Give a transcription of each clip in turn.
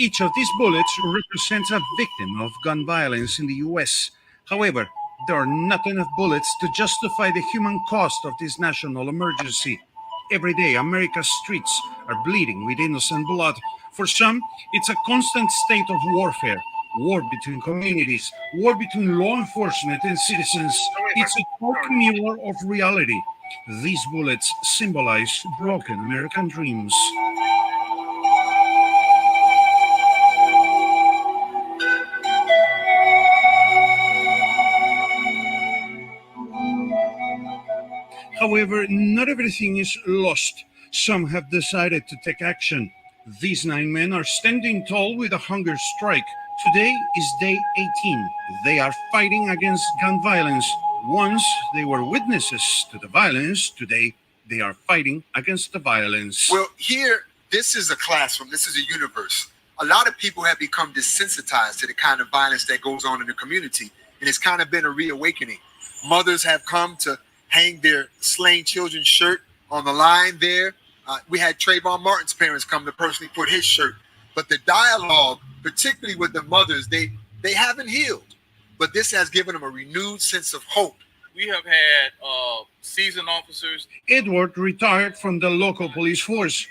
Each of these bullets represents a victim of gun violence in the US. However, there are not enough bullets to justify the human cost of this national emergency. Every day, America's streets are bleeding with innocent blood. For some, it's a constant state of warfare. War between communities, war between law enforcement and citizens. It's a dark mirror of reality. These bullets symbolize broken American dreams. However, not everything is lost. Some have decided to take action. These 9 men are standing tall with a hunger strike. Today is day 18. They are fighting against gun violence. Once they were witnesses to the violence, today they are fighting against the violence. Well, here, this is a classroom, this is a universe. A lot of people have become desensitized to the kind of violence that goes on in the community, and it's kind of been a reawakening. Mothers have come to hang their slain children's shirt on the line there. We had Trayvon Martin's parents come to personally put his shirt. But the dialogue, particularly with the mothers, they haven't healed. But this has given them a renewed sense of hope. We have had seasoned officers. Edward retired from the local police force.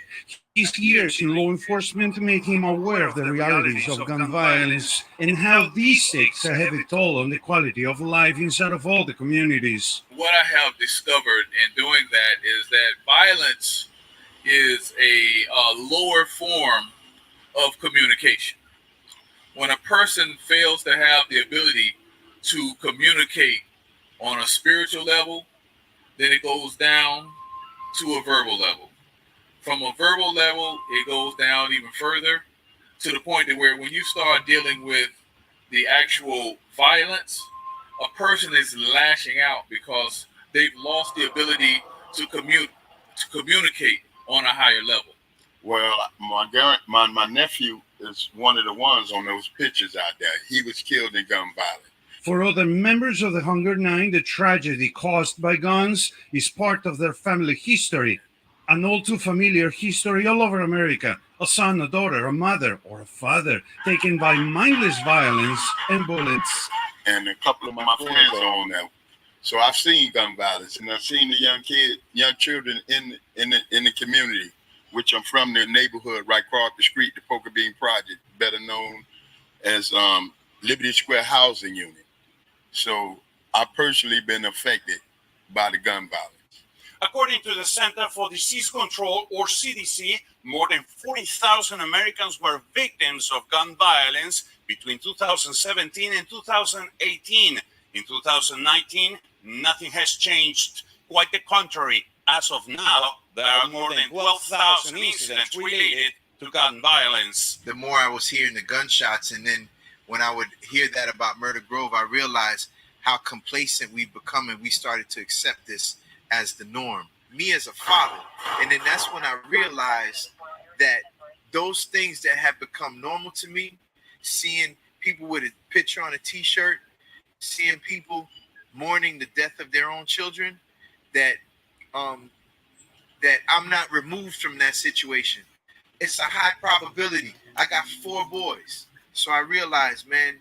His years in law enforcement made him aware of the realities of gun violence and how these takes a heavy toll on the quality of life inside of all the communities. What I have discovered in doing that is that violence is a lower form of communication. When a person fails to have the ability to communicate on a spiritual level, then it goes down to a verbal level. From a verbal level, it goes down even further to the point that where when you start dealing with the actual violence, a person is lashing out because they've lost the ability to communicate on a higher level. Well, my nephew is one of the ones on those pictures out there. He was killed in gun violence. For other members of the Hunger Nine, the tragedy caused by guns is part of their family history. An all too familiar history all over America. A son, a daughter, a mother, or a father taken by mindless violence and bullets. And a couple of my friends are on that. So I've seen gun violence, and I've seen the young children in the community, which I'm from the neighborhood right across the street, the Poker Bean Project, better known as Liberty Square Housing Unit. So I've personally been affected by the gun violence. According to the Center for Disease Control, or CDC, more than 40,000 Americans were victims of gun violence between 2017 and 2018. In 2019, nothing has changed. Quite the contrary. As of now, there are more than 12,000 incidents related to gun violence. The more I was hearing the gunshots, and then when I would hear that about Murder Grove, I realized how complacent we've become, and we started to accept this as the norm. Me as a father. And then that's when I realized that those things that have become normal to me, seeing people with a picture on a t-shirt, seeing people mourning the death of their own children, that I'm not removed from that situation. It's a high probability. I got 4 boys. So I realized, man,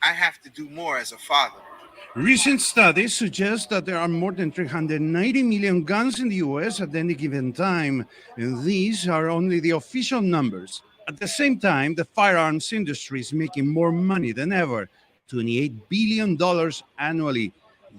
I have to do more as a father. Recent studies suggest that there are more than 390 million guns in the US at any given time, and these are only the official numbers. At the same time, the firearms industry is making more money than ever, $28 billion annually.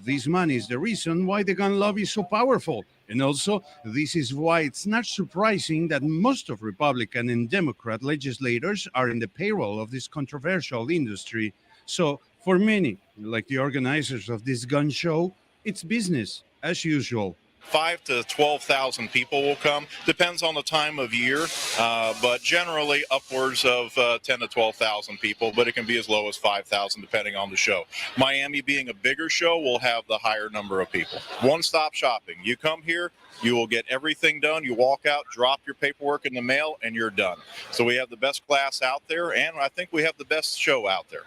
This money is the reason why the gun lobby is so powerful. And also, this is why it's not surprising that most of Republican and Democrat legislators are in the payroll of this controversial industry. So, for many, like the organizers of this gun show, it's business as usual. 5,000 to 12,000 people will come. Depends on the time of year, but generally upwards of 10 to 12,000 people, but it can be as low as 5,000 depending on the show. Miami being a bigger show will have the higher number of people. One-stop shopping. You come here, you will get everything done. You walk out, drop your paperwork in the mail, and you're done. So we have the best class out there, and I think we have the best show out there.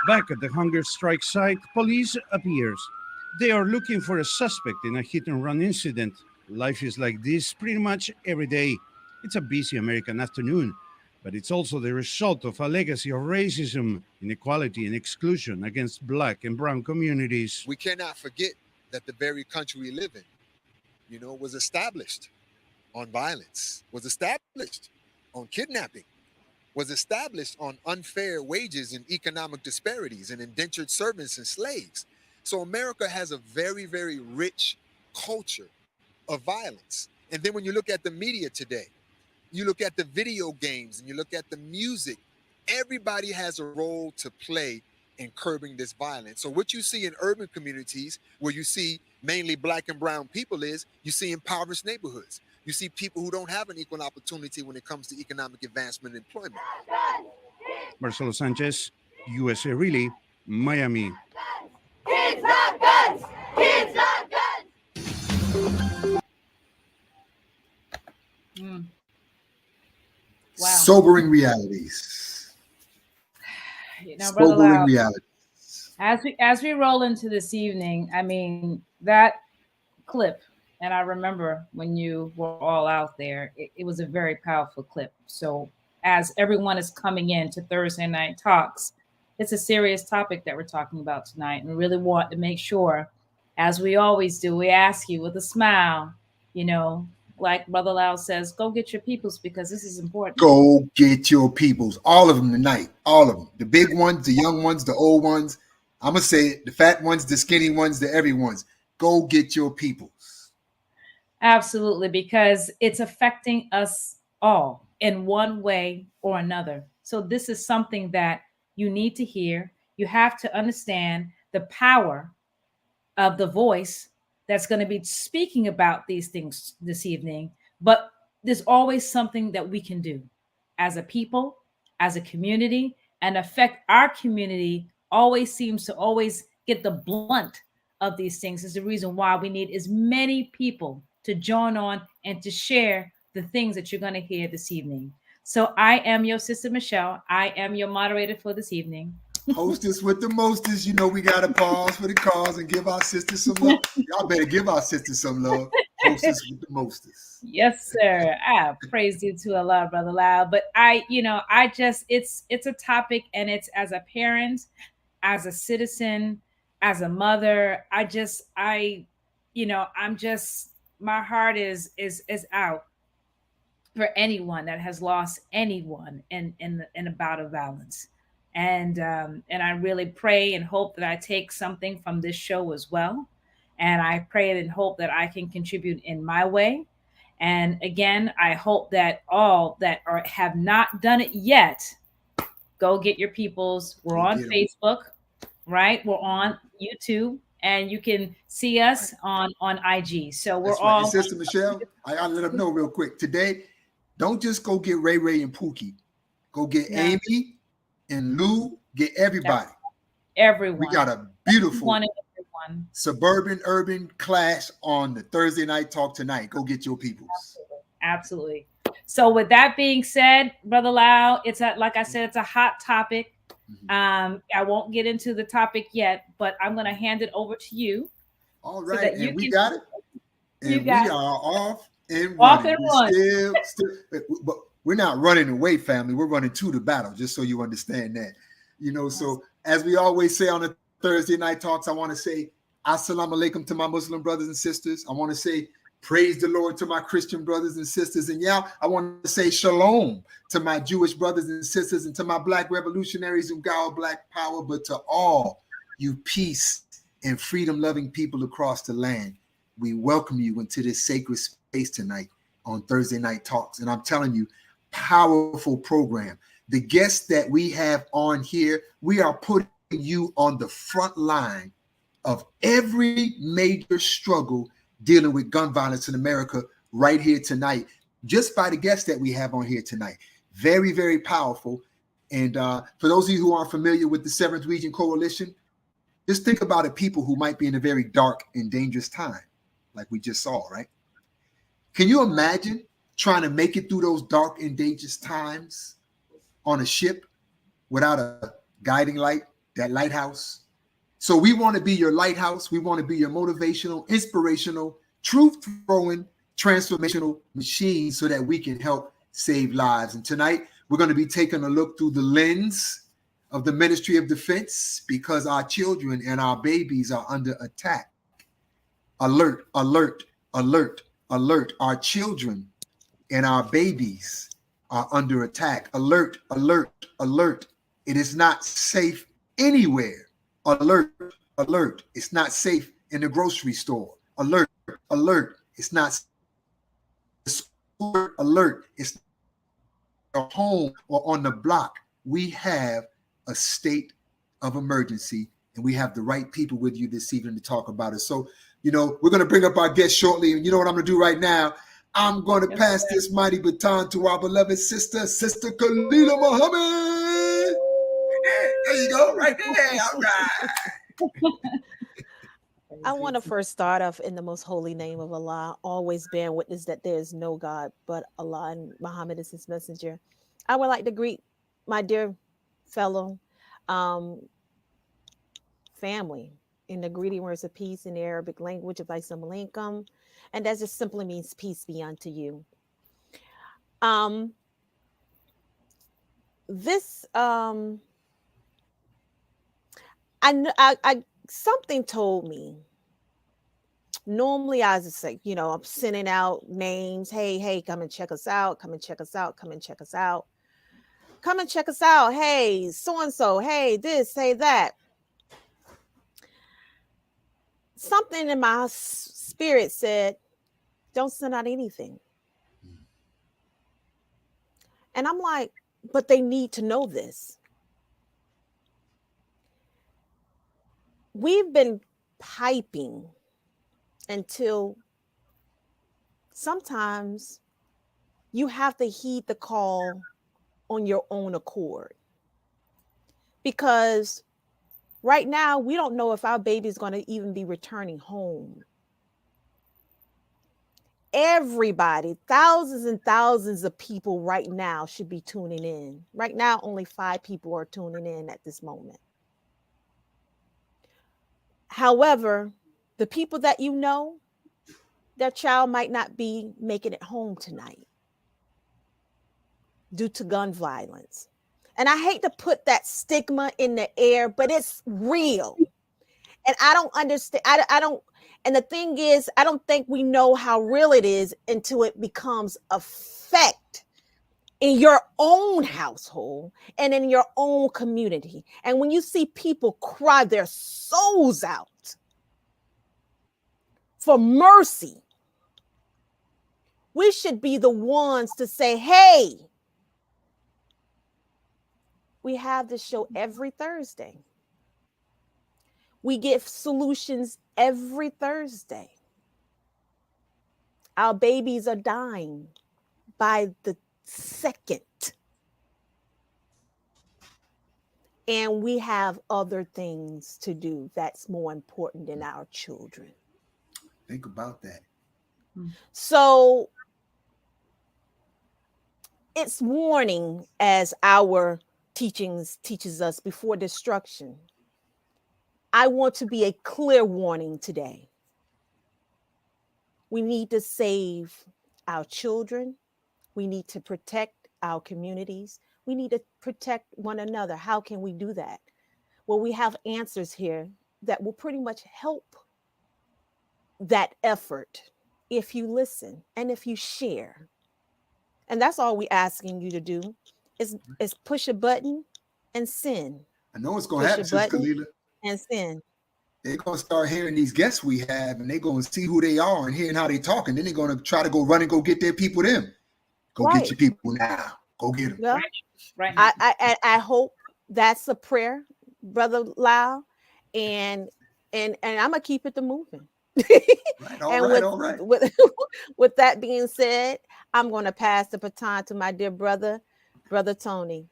Back at the hunger strike site, police appears. They are looking for a suspect in a hit-and-run incident. Life is like this pretty much every day. It's a busy American afternoon. but it's also the result of a legacy of racism, inequality, and exclusion against Black and brown communities. We cannot forget that the very country we live in, was established on violence, was established on kidnapping, was established on unfair wages and economic disparities and indentured servants and slaves. So America has a very, very rich culture of violence. And then when you look at the media today, you look at the video games and you look at the music, everybody has a role to play in curbing this violence. So what you see in urban communities where you see mainly Black and brown people is you see impoverished neighborhoods. You see people who don't have an equal opportunity when it comes to economic advancement and employment. Marcelo Sanchez, USA Really, Miami. Kids not guns! Kids not guns! Wow. Sobering realities. Brother Sobering Lau, realities. as we roll into this evening, I mean, that clip, and I remember when you were all out there, it was a very powerful clip. So as everyone is coming in to Thursday Night Talks, it's a serious topic that we're talking about tonight, and we really want to make sure, as we always do, we ask you with a smile, like Brother Lau says, go get your peoples because this is important. Go get your peoples. All of them tonight. All of them. The big ones, the young ones, the old ones. I'm going to say it. The fat ones, the skinny ones, the every ones. Go get your peoples. Absolutely, because it's affecting us all in one way or another. So this is something that you need to hear. You have to understand the power of the voice that's going to be speaking about these things this evening. But there's always something that we can do as a people, as a community, and affect our community always seems to always get the blunt of these things. Is the reason why we need as many people to join on and to share the things that you're going to hear this evening. So I am your sister, Michelle. I am your moderator for this evening. Hostess with the mostest. We got to pause for the cause and give our sisters some love. Y'all better give our sisters some love. Hostess with the mostest. Yes, sir. I praise you to Allah, Brother Lau. But it's a topic, and it's as a parent, as a citizen, as a mother. My heart is out for anyone that has lost anyone in a bout of violence. And I really pray and hope that I take something from this show as well. And I pray and hope that I can contribute in my way. And again, I hope that all that have not done it yet, go get your peoples. We're on Facebook, right? We're on YouTube, and you can see us on IG. So we're all. Right. Sister Michelle, I gotta let them know real quick. Today, don't just go get Ray and Pookie. Go get Amy and Lou. Get everybody. Everyone. We got a beautiful suburban urban clash on the Thursday Night Talk tonight. Go get your peoples. Absolutely. So with that being said, Brother Lau, like I said, it's a hot topic. I won't get into the topic yet, but I'm going to hand it over to you. All right, so and we got it. And we are off and running. But we're not running away, family. We're running to the battle, just so you understand that. So as we always say on the Thursday Night Talks, I want to say assalamu alaikum to my Muslim brothers and sisters. I want to say praise the Lord to my Christian brothers and sisters. And I want to say shalom to my Jewish brothers and sisters and to my Black revolutionaries who got Black power, but to all you peace and freedom-loving people across the land. We welcome you into this sacred space tonight on Thursday Night Talks. And I'm telling you, powerful program. The guests that we have on here, we are putting you on the front line of every major struggle dealing with gun violence in America right here tonight, just by the guests that we have on here tonight. Very, very powerful. And for those of you who aren't familiar with the 7th Region Coalition, just think about it, people who might be in a very dark and dangerous time, like we just saw, right? Can you imagine trying to make it through those dark and dangerous times on a ship without a guiding light, that lighthouse? So we want to be your lighthouse. We want to be your motivational, inspirational, truth-throwing, transformational machine so that we can help save lives. And tonight, We're going to be taking a look through the lens of the Ministry of Defense because our children and our babies are under attack. Alert, alert, alert, alert. Our children and our babies are under attack. Alert, alert, alert. It is not safe anywhere. Alert, alert. It's not safe in the grocery store. Alert, alert. It's not alert. It's not home or on the block. We have a state of emergency, and we have the right people with you this evening to talk about it. So, you know, we're going to bring up our guest shortly, and you know what I'm going to do right now? I'm going to pass this mighty baton to our beloved sister, Sister Khalila Muhammad. There you go, right there. All right. I want to first start off in the most holy name of Allah, always bearing witness that there is no God but Allah and Muhammad is his messenger. I would like to greet my dear fellow family in the greeting words of peace in the Arabic language of Assalamu alaikum, and that just simply means peace be unto you. I something told me. Normally, I was just like, you know, I'm sending out names. Hey, come and check us out. Come and check us out. Come and check us out. Come and check us out. Hey, so and so. Hey, this. Hey, that. Something in my spirit said, "Don't send out anything." And I'm like, but they need to know this. We've been piping until sometimes you have to heed the call on your own accord. Because right now, we don't know if our baby is going to even be returning home. Everybody, thousands and thousands of people right now should be tuning in. Right now, only 5 people are tuning in at this moment. However, the people that you know, their child might not be making it home tonight due to gun violence. And I hate to put that stigma in the air, but it's real. And I don't understand. I don't. And the thing is, I don't think we know how real it is until it becomes a fact in your own household and in your own community. And when you see people cry their souls out for mercy, we should be the ones to say, hey, we have this show every Thursday. We give solutions every Thursday. Our babies are dying by the second. And we have other things to do that's more important than our children. Think about that. So it's warning, as our teachings teaches us, before destruction. I want to be a clear warning today. We need to save our children. We need to protect our communities. We need to protect one another. How can we do that? Well, we have answers here that will pretty much help that effort if you listen and if you share. And that's all we're asking you to do is push a button and send. I know it's going to happen, Sister Khalila. And send. They're going to start hearing these guests we have, and they're going to see who they are and hearing how they talk, and then they're going to try to go run and go get their people them. Go get your people now. Go get them. Well, right. I hope that's a prayer, Brother Lau, and I'm gonna keep it moving. Right, all right. With that being said, I'm going to pass the baton to my dear brother, Brother Tony.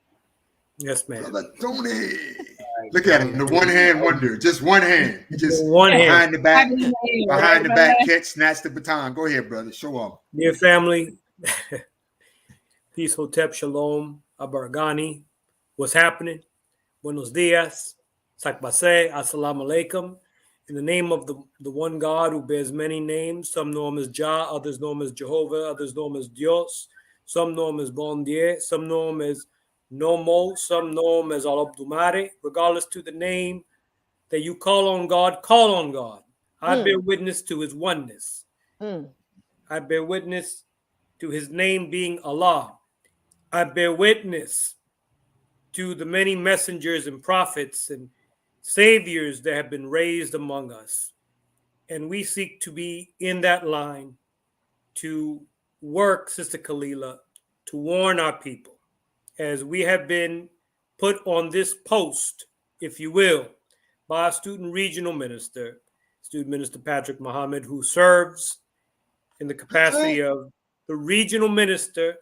Yes, ma'am. Brother Tony. Look at him, the one hand wonder, just one hand. Just one behind hand. The back, behind the back, catch, snatch the baton. Go ahead, brother. Show off. Dear family, peace, hotep, shalom, abargani. What's happening? Buenos dias, sakbase, assalamu alaikum. In the name of the one God who bears many names, some know him as Jah, others know him as Jehovah, others know him as Dios. Some know him as Bon Dieu. Some know him as Nomo. Some know him as Al Abdumare. Regardless to the name that you call on God, call on God. I bear witness to his oneness. I bear witness to his name being Allah. I bear witness to the many messengers and prophets and saviors that have been raised among us. And we seek to be in that line to work, Sister Kalila, to warn our people, as we have been put on this post, if you will, by our Student Regional Minister, Student Minister Patrick Muhammad, who serves in the capacity of the regional minister,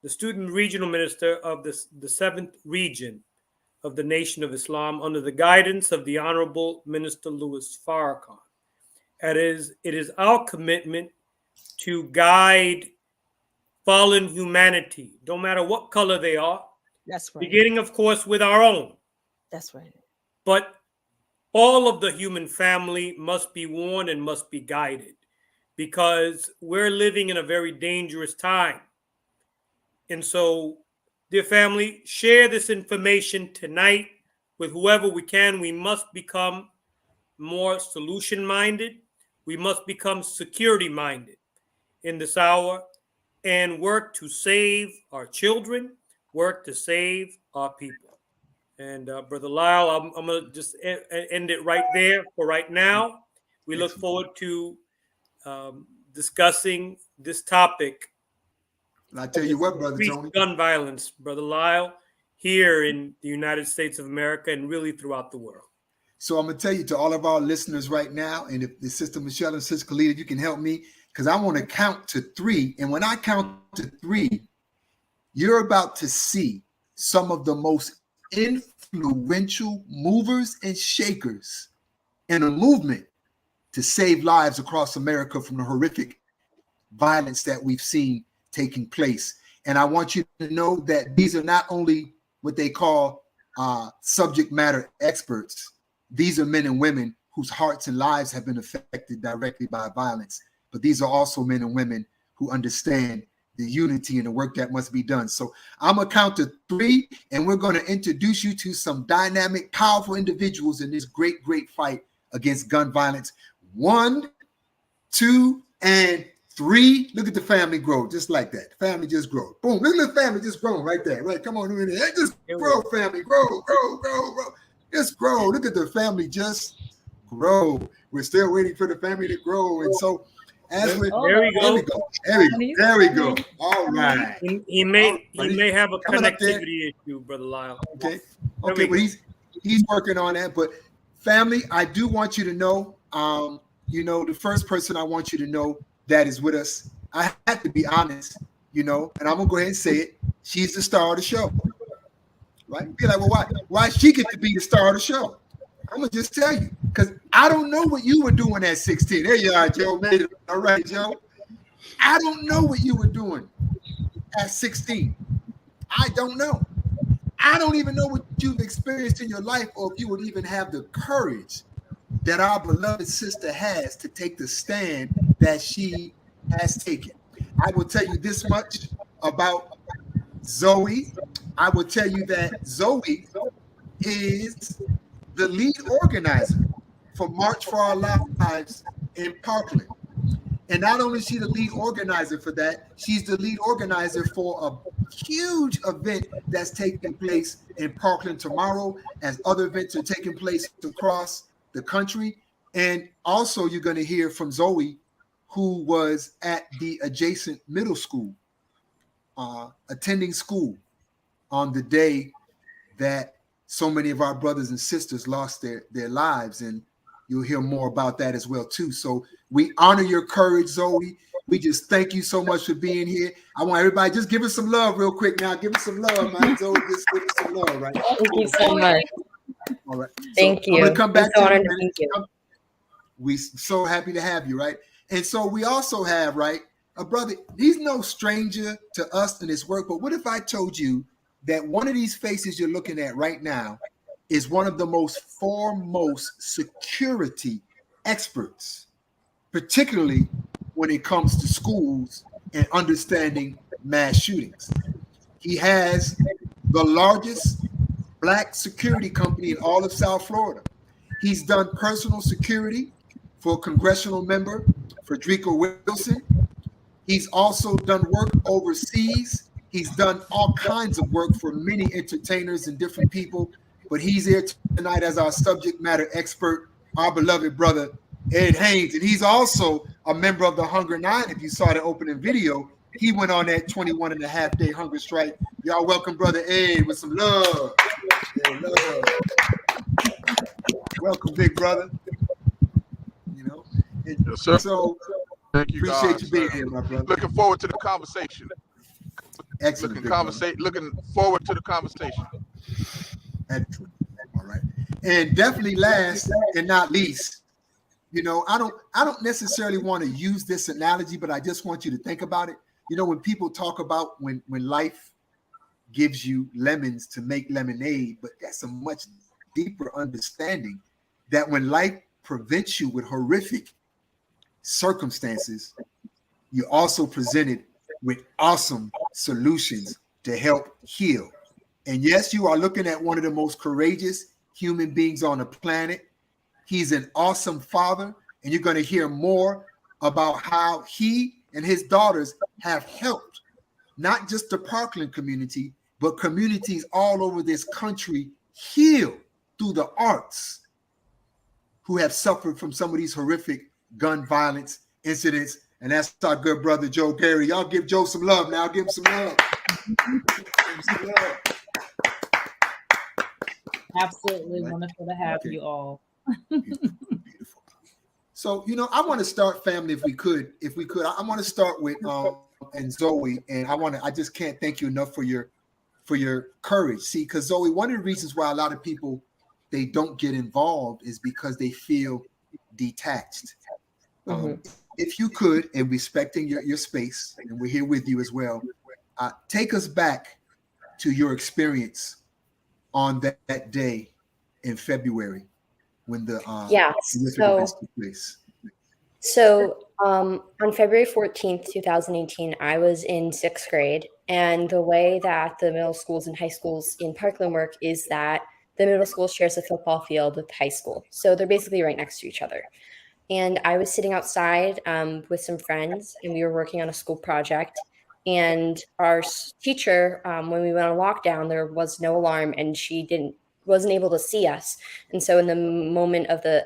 the Student Regional Minister of the 7th region of the Nation of Islam, under the guidance of the Honorable Minister Louis Farrakhan. It is our commitment to guide fallen humanity, no matter what color they are. That's right. Beginning, of course, with our own. That's right. But all of the human family must be warned and must be guided, because we're living in a very dangerous time. And so, dear family, share this information tonight with whoever we can. We must become more solution-minded. We must become security-minded in this hour and work to save our children, work to save our people. And Brother Lyle, I'm going to just end it right there for right now. We look forward to discussing this topic. And I tell you what, Brother Tony. Gun violence, Brother Lyle, here in the United States of America and really throughout the world. So I'm going to tell you to all of our listeners right now, and if the Sister Michelle and Sister Khalida, you can help me, because I want to count to 3. And when I count to 3, you're about to see some of the most influential movers and shakers in a movement to save lives across America from the horrific violence that we've seen taking place. And I want you to know that these are not only what they call subject matter experts. These are men and women whose hearts and lives have been affected directly by violence. But these are also men and women who understand the unity and the work that must be done. So I'm going to count to 3, and we're going to introduce you to some dynamic, powerful individuals in this great, great fight against gun violence. 1, 2, and 3. Look at the family grow, just like that. The family just grow. Boom. Look at the family just growing right there. Right. Come on. Just grow, family. Grow. Just grow. Look at the family just grow. We're still waiting for the family to grow. And so as we there we go. All right. He may have a connectivity issue, Brother Lyle. Okay. But he's working on that. But family, I do want you to know, the first person I want you to know that is with us, I have to be honest, and I'm gonna go ahead and say it. She's the star of the show. Right? Be like, well, why she get to be the star of the show? I'm gonna just tell you, because I don't know what you were doing at 16. There you are, Joe. Made it. All right, Joe. I don't know what you were doing at 16. I don't know. I don't even know what you've experienced in your life, or if you would even have the courage that our beloved sister has to take the stand that she has taken. I will tell you this much about Zoe. I will tell you that Zoe is the lead organizer for March for Our Lives in Parkland. And not only is she the lead organizer for that, she's the lead organizer for a huge event that's taking place in Parkland tomorrow, as other events are taking place across the country. And also you're going to hear from Zoe, who was at the adjacent middle school, attending school on the day that so many of our brothers and sisters lost their lives. And you'll hear more about that as well, too. So we honor your courage, Zoe. We just thank you so much for being here. I want everybody, just give us some love real quick now. Give us some love, man. Zoe, just give us some love, right? Thank you so much. All right. Thank you. I'm going to come back to you. Thank you. We're so happy to have you, right? And so we also have, right, a brother. He's no stranger to us in his work, but what if I told you that one of these faces you're looking at right now is one of the most foremost security experts, particularly when it comes to schools and understanding mass shootings. He has the largest Black security company in all of South Florida. He's done personal security for congressional member Frederica Wilson. He's also done work overseas. He's done all kinds of work for many entertainers and different people. But he's here tonight as our subject matter expert, our beloved brother, Ed Haynes. And he's also a member of the Hunger Nine. If you saw the opening video, he went on that 21 and a half day hunger strike. Y'all welcome brother Ed with some love. Yeah, love. Welcome, big brother. You know, and Yes, sir. so Thank you, appreciate guys. you being here, my brother. Looking forward to the conversation. Excellent. Looking forward to the conversation. Excellent. All right. And definitely last and not least, you know, I don't necessarily want to use this analogy, but I just want you to think about it. You know, when people talk about when life gives you lemons to make lemonade, but that's a much deeper understanding that when life prevents you with horrific circumstances, you're also presented with awesome solutions to help heal. And yes, you are looking at one of the most courageous human beings on the planet. He's an awesome father, and you're going to hear more about how he and his daughters have helped not just the Parkland community, but communities all over this country heal through the arts who have suffered from some of these horrific gun violence incidents. And that's our good brother, Joe Gary. Y'all give Joe some love now. Give him some love. Give him some love. Absolutely wonderful to have you all. Beautiful. So, you know, I want to start, family, if we could, I want to start with and Zoe, and I just can't thank you enough for your courage. See, because Zoe, one of the reasons why a lot of people they don't get involved is because they feel detached. If you could, and respecting your space, and we're here with you as well, take us back to your experience on that day in February when the events took place. So on February 14th, 2018, I was in 6th grade. And the way that the middle schools and high schools in Parkland work is that the middle school shares a football field with the high school. So they're basically right next to each other. And I was sitting outside with some friends, and we were working on a school project. And our teacher, when we went on lockdown, there was no alarm, and she wasn't able to see us. And so in the moment of the,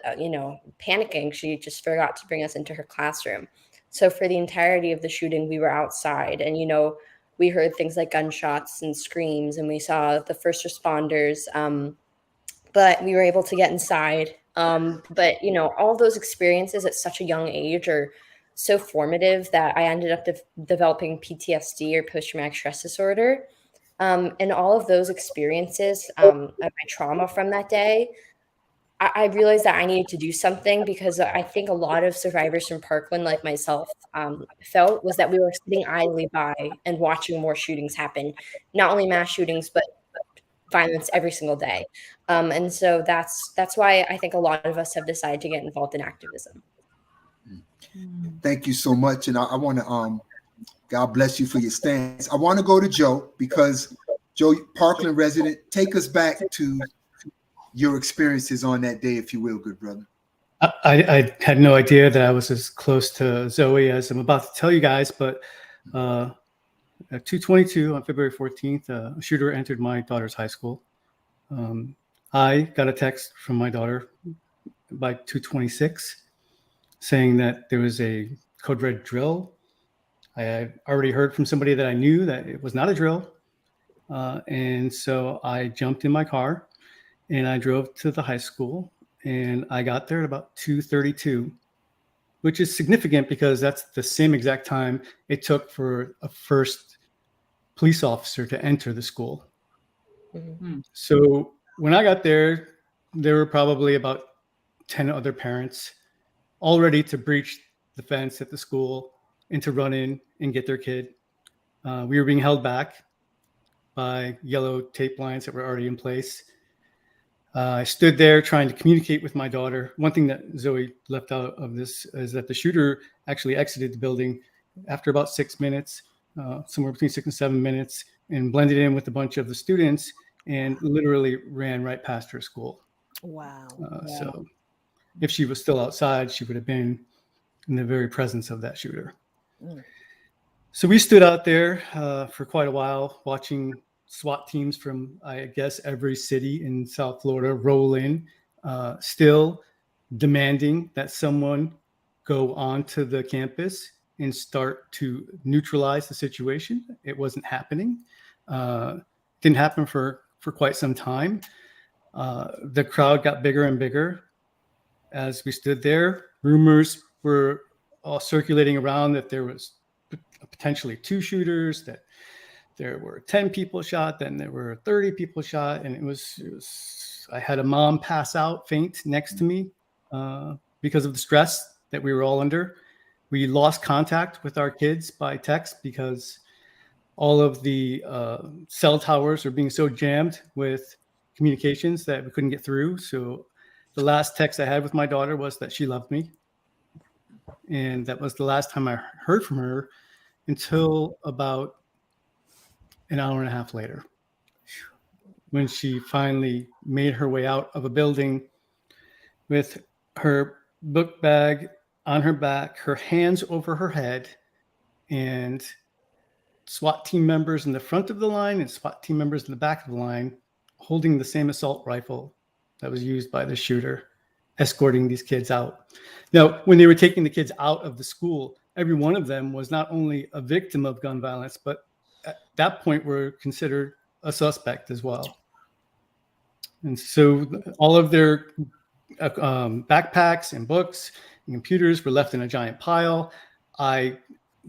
panicking, she just forgot to bring us into her classroom. So for the entirety of the shooting, we were outside, and, we heard things like gunshots and screams, and we saw the first responders, but we were able to get inside. But, all those experiences at such a young age are so formative that I ended up developing PTSD, or post-traumatic stress disorder. And all of those experiences, my trauma from that day, I realized that I needed to do something, because I think a lot of survivors from Parkland, like myself, felt was that we were sitting idly by and watching more shootings happen, not only mass shootings, but violence every single day. And so that's why I think a lot of us have decided to get involved in activism. Thank you so much. And I want to, God bless you for your stance. I want to go to Joe, because Joe, Parkland resident, take us back to your experiences on that day, if you will, good brother. I had no idea that I was as close to Zoe as I'm about to tell you guys, but at 2:22 on February 14th, a shooter entered my daughter's high school. I got a text from my daughter by 2:26 saying that there was a code red drill. I had already heard from somebody that I knew that it was not a drill. And so I jumped in my car and I drove to the high school, and I got there at about 2:32, which is significant because that's the same exact time it took for a first police officer to enter the school. Mm-hmm. So when I got there were probably about 10 other parents all ready to breach the fence at the school and to run in and get their kid. We were being held back by yellow tape lines that were already in place. I stood there trying to communicate with my daughter. One thing that Zoe left out of this is that the shooter actually exited the building after about 6 minutes. somewhere between 6 and 7 minutes, and blended in with a bunch of the students and literally ran right past her school. Wow. So if she was still outside, she would have been in the very presence of that shooter. Mm. So we stood out there for quite a while watching SWAT teams from, I guess, every city in South Florida roll in, still demanding that someone go onto the campus and start to neutralize the situation. It wasn't happening. Didn't happen for quite some time. The crowd got bigger and bigger as we stood there. Rumors were all circulating around that there was potentially 2 shooters, that there were 10 people shot, then there were 30 people shot, and it was I had a mom pass out, faint next to me because of the stress that we were all under. We lost contact with our kids by text because all of the cell towers are being so jammed with communications that we couldn't get through. So the last text I had with my daughter was that she loved me. And that was the last time I heard from her until about an hour and a half later, when she finally made her way out of a building with her book bag on her back, her hands over her head, and SWAT team members in the front of the line and SWAT team members in the back of the line holding the same assault rifle that was used by the shooter, escorting these kids out. Now, when they were taking the kids out of the school, every one of them was not only a victim of gun violence, but at that point were considered a suspect as well. And so all of their backpacks and books and computers were left in a giant pile. I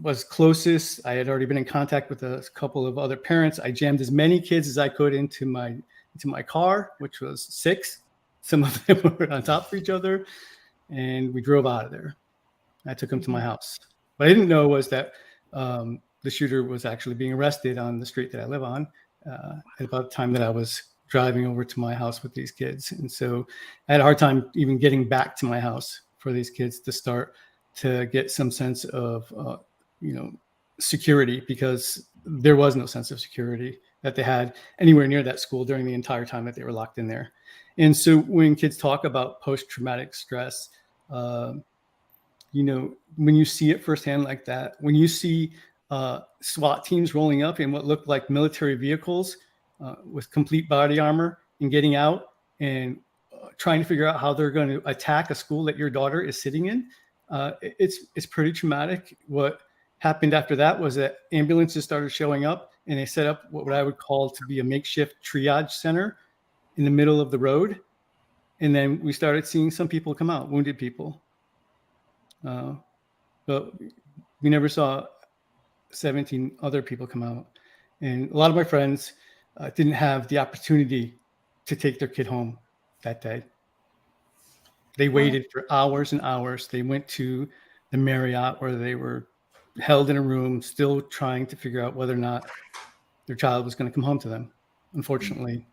was closest. I had already been in contact with a couple of other parents. I jammed as many kids as I could into my car, which was 6. Some of them were on top of each other, and we drove out of there. I took them to my house. What I didn't know was that the shooter was actually being arrested on the street that I live on at about the time that I was driving over to my house with these kids. And so I had a hard time even getting back to my house for these kids to start to get some sense of, security, because there was no sense of security that they had anywhere near that school during the entire time that they were locked in there. And so when kids talk about post-traumatic stress, when you see it firsthand like that, when you see SWAT teams rolling up in what looked like military vehicles with complete body armor and getting out and trying to figure out how they're going to attack a school that your daughter is sitting in, it's pretty traumatic. What happened after that was that ambulances started showing up, and they set up what I would call to be a makeshift triage center in the middle of the road. And then we started seeing some people come out, wounded people. But we never saw 17 other people come out. And a lot of my friends didn't have the opportunity to take their kid home that day. They waited for hours and hours. They went to the Marriott, where they were held in a room, still trying to figure out whether or not their child was going to come home to them. Unfortunately,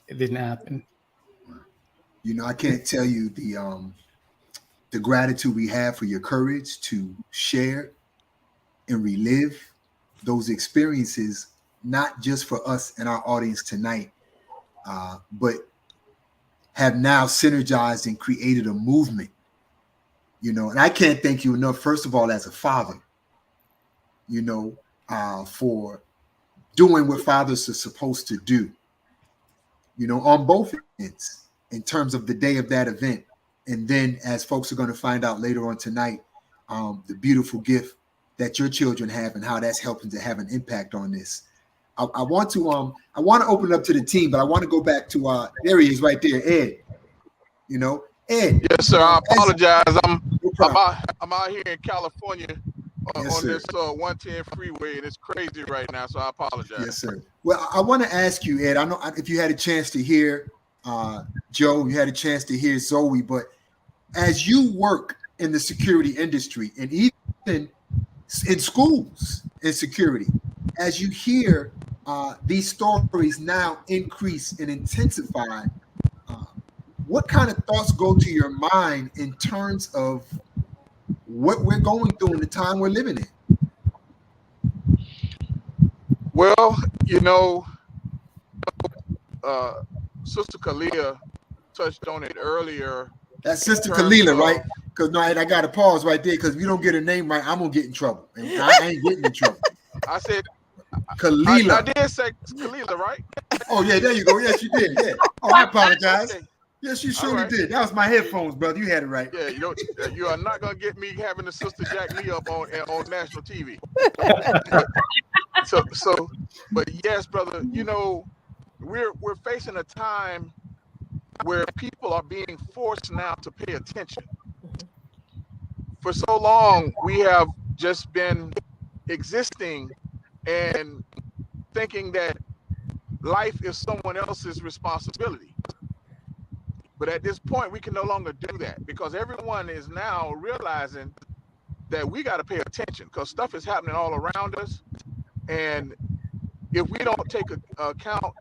it didn't happen. I can't tell you the gratitude we have for your courage to share and relive those experiences, not just for us and our audience tonight, but have now synergized and created a movement, and I can't thank you enough, first of all, as a father, for doing what fathers are supposed to do, on both ends, in terms of the day of that event. And then, as folks are going to find out later on tonight, the beautiful gift that your children have and how that's helping to have an impact on this. I want to open it up to the team, but I want to go back to there he is right there, Ed. Ed. Yes, sir. I apologize. I'm out here in California on this 110 freeway, and it's crazy right now, so I apologize. Yes, sir. Well, I want to ask you, Ed, I know if you had a chance to hear Joe, you had a chance to hear Zoe, but as you work in the security industry and even in schools in security, as you hear these stories now increase and intensify, what kind of thoughts go to your mind in terms of what we're going through in the time we're living in? Well, you know, Sister Kalia touched on it earlier. That's in Sister terms Kalila, of- right? Because no, and I got to pause right there because if you don't get her name right, I'm gonna get in trouble, and I ain't getting in trouble. I said Kalila. I did say Kalila, right? Oh yeah, there you go. Yes, you did. Yeah. Oh, I apologize. Okay. Yes, you All surely right. did. That was my headphones, brother. You had it right. Yeah, you are not gonna get me having the sister jack me up on national TV. But yes, brother, you know, we're facing a time where people are being forced now to pay attention. For so long, we have just been existing and thinking that life is someone else's responsibility. But at this point, we can no longer do that because everyone is now realizing that we got to pay attention because stuff is happening all around us. And if we don't take account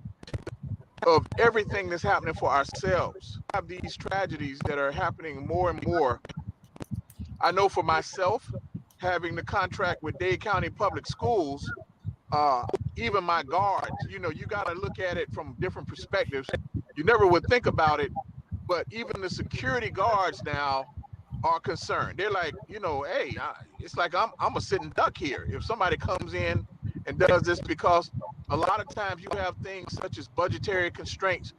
of everything that's happening for ourselves, we have these tragedies that are happening more and more. I know for myself, having the contract with Dade County Public Schools, even my guards, you know, you got to look at it from different perspectives. You never would think about it, but even the security guards now are concerned. They're like, you know, hey, it's like I'm a sitting duck here. If somebody comes in and does this, because a lot of times you have things such as budgetary constraints.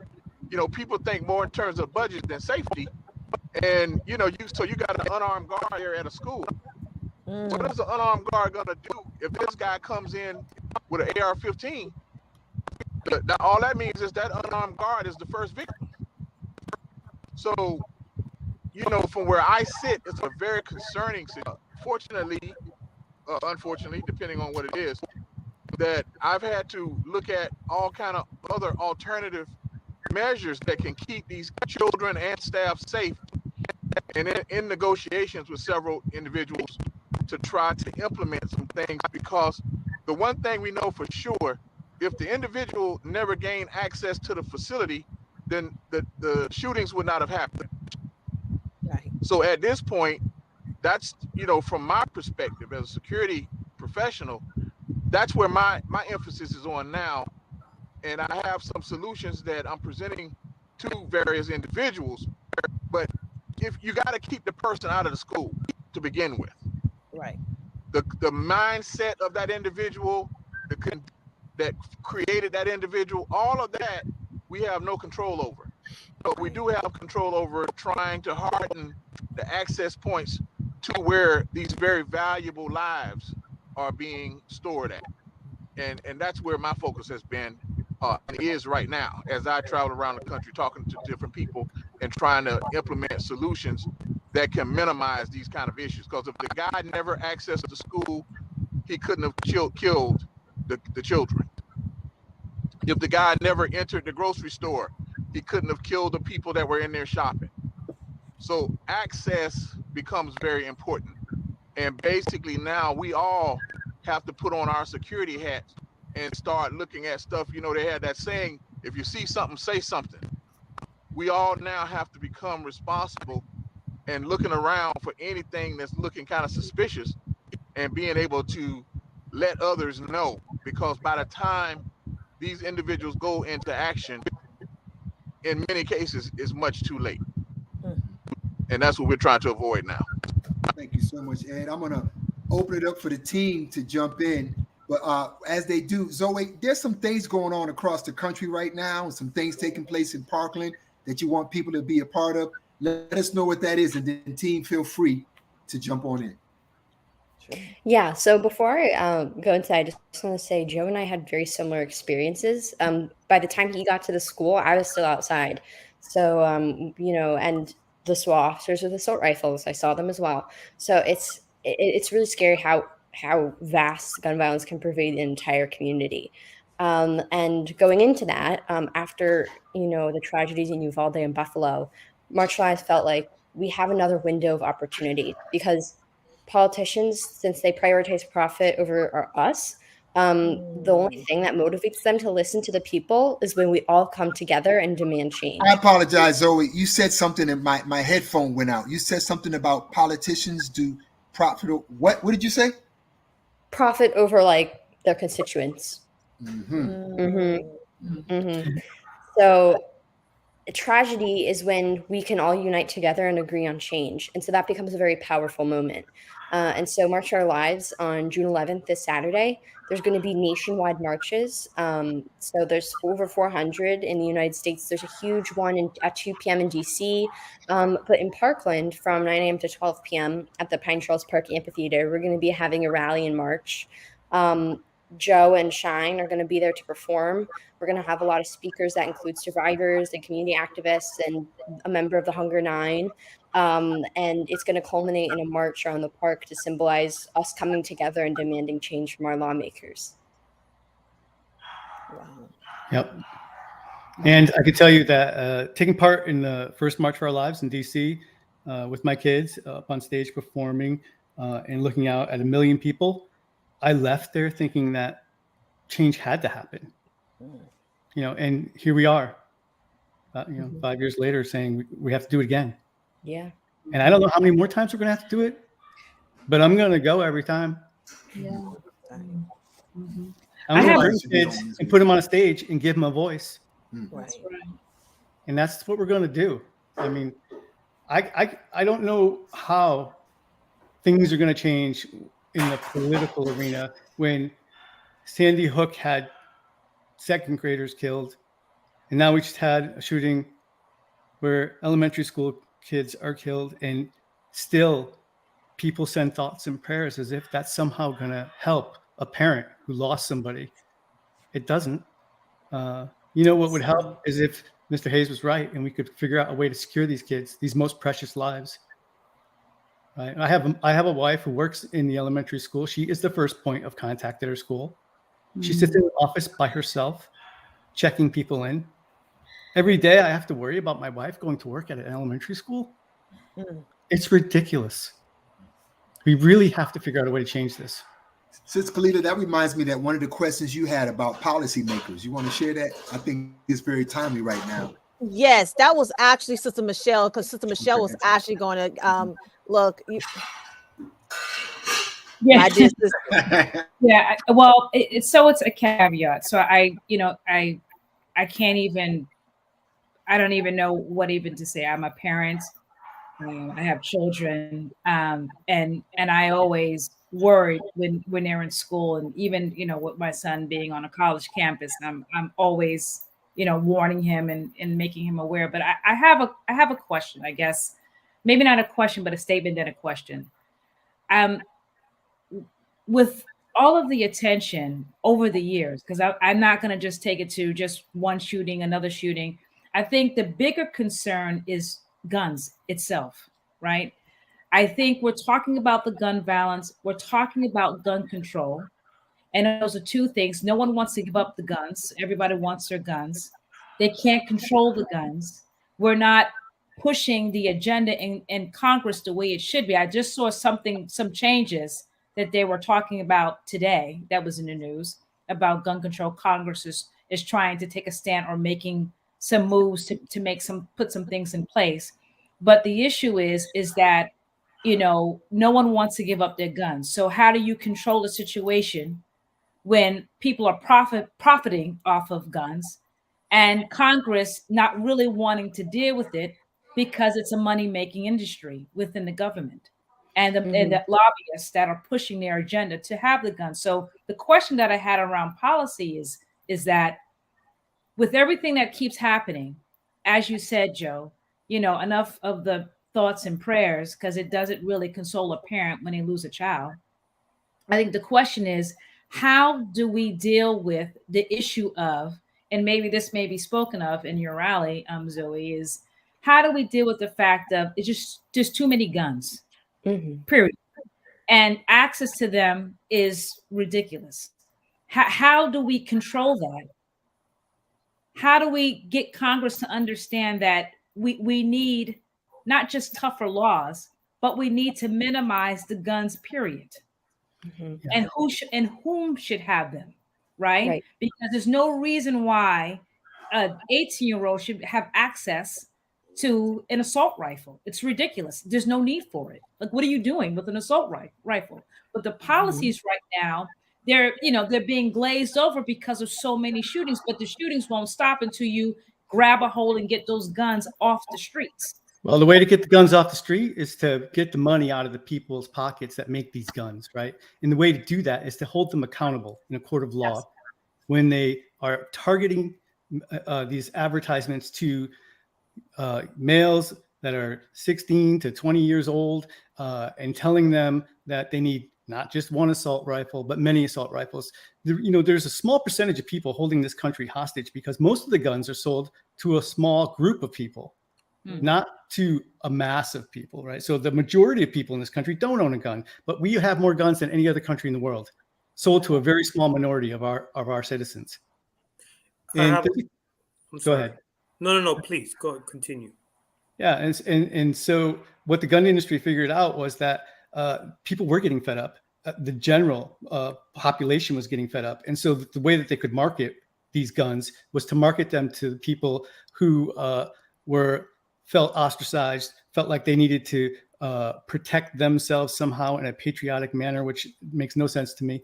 You know, people think more in terms of budget than safety. And, you know, you got an unarmed guard here at a school. What is an unarmed guard going to do if this guy comes in with an AR-15? All that means is that unarmed guard is the first victim. So, you know, from where I sit, it's a very concerning situation. Fortunately, unfortunately, depending on what it is, that I've had to look at all kind of other alternative measures that can keep these children and staff safe, and in negotiations with several individuals to try to implement some things, because the one thing we know for sure, if the individual never gained access to the facility, then the shootings would not have happened. Right. So at this point, that's, you know, from my perspective as a security professional, that's where my emphasis is on now. And I have some solutions that I'm presenting to various individuals. But if you got to keep the person out of the school to begin with, Right. the mindset of that individual, that created that individual, all of that we have no control over. But we do have control over trying to harden the access points to where these very valuable lives are being stored at. And that's where my focus has been, and is right now, as I travel around the country talking to different people and trying to implement solutions that can minimize these kind of issues. Because if the guy never accessed the school, he couldn't have killed the children. If the guy never entered the grocery store, he couldn't have killed the people that were in there shopping. So access becomes very important. And basically now we all have to put on our security hats and start looking at stuff. You know, they had that saying, if you see something, say something. We all now have to become responsible and looking around for anything that's looking kind of suspicious and being able to let others know, because by the time these individuals go into action, in many cases, it's much too late. And that's what we're trying to avoid now. Thank you so much, Ed. I'm going to open it up for the team to jump in. But as they do, Zoe, there's some things going on across the country right now, and some things taking place in Parkland that you want people to be a part of. Let us know what that is, and then team, feel free to jump on in. Yeah, so before I go into that, I just want to say Joe and I had very similar experiences. By the time he got to the school, I was still outside. So, you know, and the SWAT officers with assault rifles, I saw them as well. So it's really scary how vast gun violence can pervade the entire community. And going into that, after, you know, the tragedies in Uvalde and Buffalo, marginalized felt like we have another window of opportunity, because politicians, since they prioritize profit over us, the only thing that motivates them to listen to the people is when we all come together and demand change. I apologize, Zoe. You said something and my headphone went out. You said something about politicians do profit. What did you say? Profit over like their constituents. So tragedy is when we can all unite together and agree on change. And so that becomes a very powerful moment. And so March for Our Lives on June 11th, this Saturday, there's going to be nationwide marches. So there's over 400 in the United States. There's a huge one at 2 p.m. in DC. But in Parkland from 9 a.m. to 12 p.m. at the Pine Trails Park Amphitheater, we're going to be having a rally and march. Joe and Shine are going to be there to perform. We're going to have a lot of speakers that include survivors and community activists and a member of the Hunger Nine. And it's going to culminate in a march around the park to symbolize us coming together and demanding change from our lawmakers. Wow. Yep. And I can tell you that taking part in the first March for Our Lives in DC with my kids up on stage performing and looking out at 1 million people, I left there thinking that change had to happen, and here we are, 5 years later saying we have to do it again. Yeah. And I don't know how many more times we're going to have to do it, but I'm going to go every time. Yeah. I'm going to bring kids and put them on a stage and give them a voice. Right. And that's what we're going to do. I mean, I don't know how things are going to change in the political arena when Sandy Hook had second graders killed, and now we just had a shooting where elementary school kids are killed, and still people send thoughts and prayers as if that's somehow going to help a parent who lost somebody. It doesn't. What would help is if Mr. Hayes was right and we could figure out a way to secure these kids, these most precious lives. Right? I have a wife who works in the elementary school. She is the first point of contact at her school. She sits in the office by herself, checking people in. Every day I have to worry about my wife going to work at an elementary school. It's ridiculous. We really have to figure out a way to change this. Sister Kalita, that reminds me that one of the questions you had about policymakers. You want to share that? I think it's very timely right now. Yes, that was actually Sister Michelle, because Sister Michelle was actually going to look. Yeah. sister. Yeah. Well, it's a caveat. So I can't even. I don't even know what even to say. I'm a parent. I have children, and I always worry when they're in school, and even with my son being on a college campus, I'm always warning him and making him aware. But I have a question, I guess, maybe not a question, but a statement and a question. With all of the attention over the years, because I'm not going to just take it to just one shooting, another shooting. I think the bigger concern is guns itself, right? I think we're talking about the gun violence. We're talking about gun control. And those are two things. No one wants to give up the guns. Everybody wants their guns. They can't control the guns. We're not pushing the agenda in Congress the way it should be. I just saw some changes that they were talking about today that was in the news about gun control. Congress is trying to take a stand or making some moves to put some things in place. But the issue is that, no one wants to give up their guns. So how do you control the situation when people are profiting off of guns and Congress not really wanting to deal with it because it's a money-making industry within the government and the lobbyists that are pushing their agenda to have the guns? So the question that I had around policy is that with everything that keeps happening, as you said, Joe, enough of the thoughts and prayers, because it doesn't really console a parent when they lose a child. I think the question is, how do we deal with the issue of, and maybe this may be spoken of in your rally, Zoe, is how do we deal with the fact of it's just too many guns, period. And access to them is ridiculous. How do we control that? How do we get Congress to understand that we need not just tougher laws, but we need to minimize the guns, period? And whom should have them, right? Because there's no reason why an 18-year-old should have access to an assault rifle. It's ridiculous. There's no need for it. Like, what are you doing with an assault rifle? But the policies right now they're being glazed over because of so many shootings, but the shootings won't stop until you grab a hold and get those guns off the streets. Well, the way to get the guns off the street is to get the money out of the people's pockets that make these guns, right? And the way to do that is to hold them accountable in a court of law when they are targeting these advertisements to males that are 16 to 20 years old and telling them that they need not just one assault rifle, but many assault rifles. There's a small percentage of people holding this country hostage because most of the guns are sold to a small group of people. Not to a mass of people, right? So the majority of people in this country don't own a gun, but we have more guns than any other country in the world, sold to a very small minority of our citizens. And go ahead. No, please go continue. Yeah, and so what the gun industry figured out was that people were getting fed up. The general population was getting fed up, and so the way that they could market these guns was to market them to the people who felt ostracized, felt like they needed to protect themselves somehow in a patriotic manner, which makes no sense to me.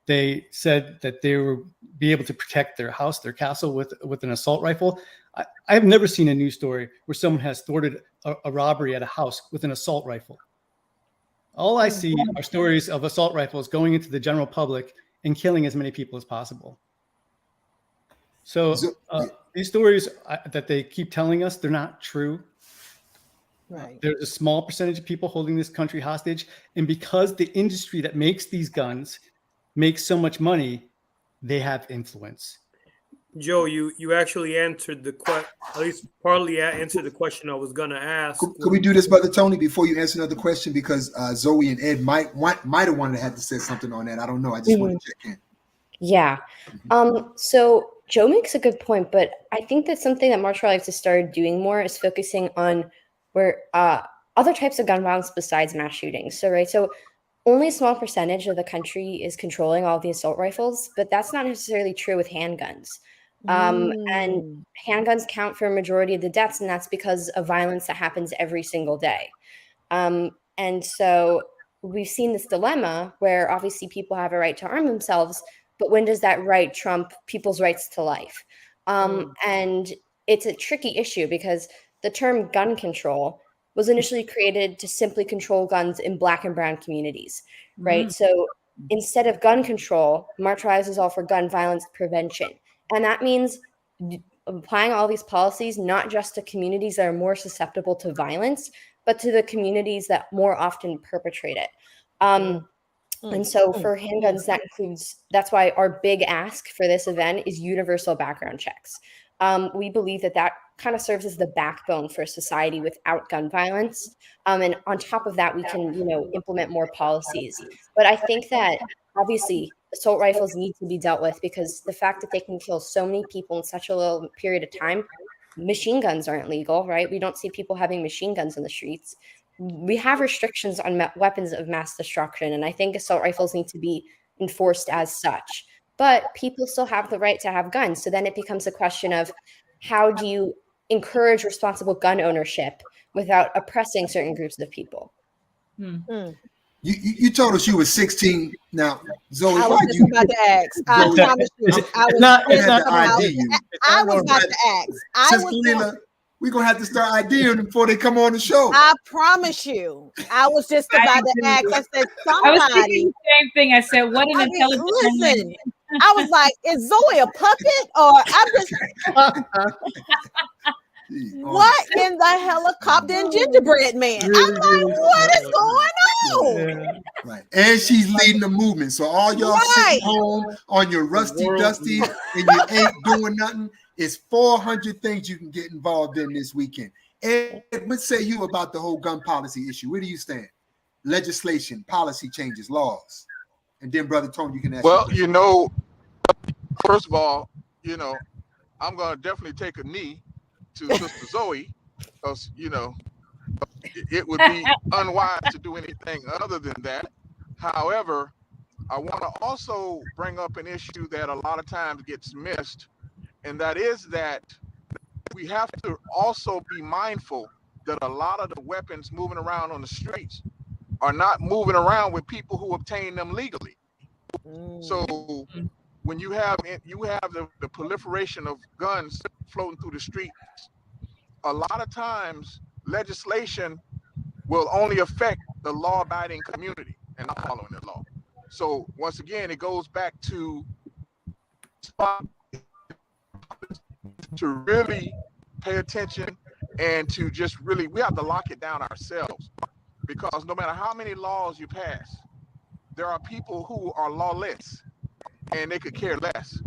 They said that they would be able to protect their house, their castle with an assault rifle. I've never seen a news story where someone has thwarted a robbery at a house with an assault rifle. All I see are stories of assault rifles going into the general public and killing as many people as possible. So these stories that they keep telling us, they're not true. Right. There's a small percentage of people holding this country hostage. And because the industry that makes these guns makes so much money, they have influence. Joe, you actually answered at least partly answered the question I was going to ask. Could we do this, Brother Tony, before you answer another question? Because Zoe and Ed might have wanted to have to say something on that. I don't know. I just want to check in. Yeah. So Joe makes a good point, but I think that something that martial arts has started doing more is focusing on where other types of gun violence besides mass shootings. So only a small percentage of the country is controlling all the assault rifles, but that's not necessarily true with handguns. And handguns count for a majority of the deaths, and that's because of violence that happens every single day. And so we've seen this dilemma where obviously people have a right to arm themselves, but when does that right trump people's rights to life? And it's a tricky issue because the term gun control was initially created to simply control guns in Black and brown communities, right? So instead of gun control, martial arts is all for gun violence prevention. And that means applying all these policies, not just to communities that are more susceptible to violence, but to the communities that more often perpetrate it. And so for handguns, that's why our big ask for this event is universal background checks. We believe that kind of serves as the backbone for a society without gun violence. And on top of that, we can, implement more policies. But I think that obviously assault rifles need to be dealt with because the fact that they can kill so many people in such a little period of time, machine guns aren't legal, right? We don't see people having machine guns in the streets. We have restrictions on weapons of mass destruction, and I think assault rifles need to be enforced as such. But people still have the right to have guns. So then it becomes a question of how do you encourage responsible gun ownership without oppressing certain groups of people? You told us you were 16. Now, Zoe, I was just about to ask. I promise you. I was about to ask. We're going to have to start IDing them before they come on the show. I promise you. I was just about to ask. I said, somebody. I was thinking the same thing. I said, what an intelligent listen. I was like, is Zoe a puppet? Or I'm just... What in the helicopter and gingerbread man? I'm like, what is going on? Right. And she's leading the movement. So all y'all sitting home on your rusty dusty and you ain't doing nothing. It's 400 things you can get involved in this weekend. And what say you about the whole gun policy issue? Where do you stand? Legislation, policy changes, laws. And then, Brother Tony, you can ask. Well, first of all, I'm going to definitely take a knee to Sister Zoe because, it would be unwise to do anything other than that. However, I want to also bring up an issue that a lot of times gets missed, and that is that we have to also be mindful that a lot of the weapons moving around on the streets are not moving around with people who obtain them legally. So when you have the proliferation of guns floating through the streets, a lot of times legislation will only affect the law-abiding community and not following the law. So once again, it goes back to really pay attention and to just really, we have to lock it down ourselves, because no matter how many laws you pass, there are people who are lawless and they could care less.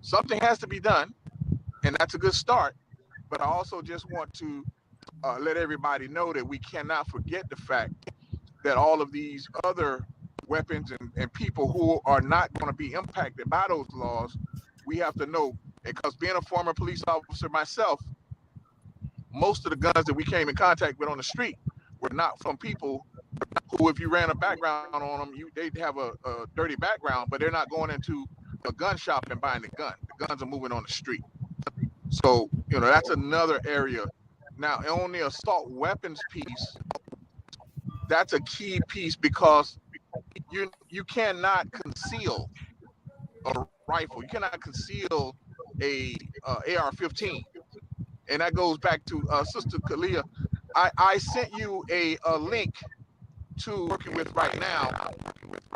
Something has to be done, and that's a good start. But I also just want to let everybody know that we cannot forget the fact that all of these other weapons and people who are not going to be impacted by those laws, we have to know. Because being a former police officer myself, most of the guns that we came in contact with on the street were not from people who, if you ran a background on them, they'd have a dirty background, but they're not going into a gun shop and buying the gun. The guns are moving on the street. So, that's another area. Now, on the assault weapons piece, that's a key piece, because you cannot conceal a rifle. You cannot conceal a AR-15. And that goes back to Sister Kalia. I sent you a link to working with right now,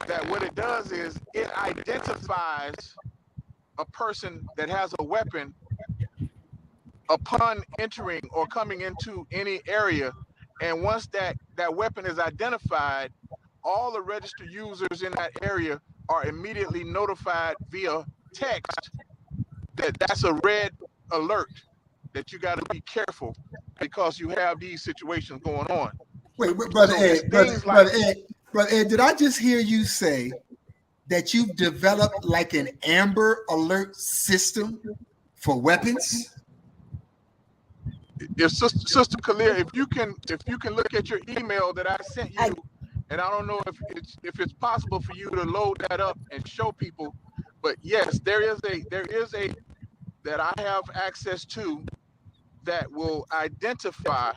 that what it does is it identifies a person that has a weapon upon entering or coming into any area. And once that weapon is identified, all the registered users in that area are immediately notified via text that that's a red alert, that you got to be careful because you have these situations going on. Wait, Brother Ed, Brother Ed, did I just hear you say that you've developed like an Amber Alert system for weapons? If Sister Kalia, if you can look at your email that I sent you, and I don't know if it's possible for you to load that up and show people, but yes, there is a that I have access to that will identify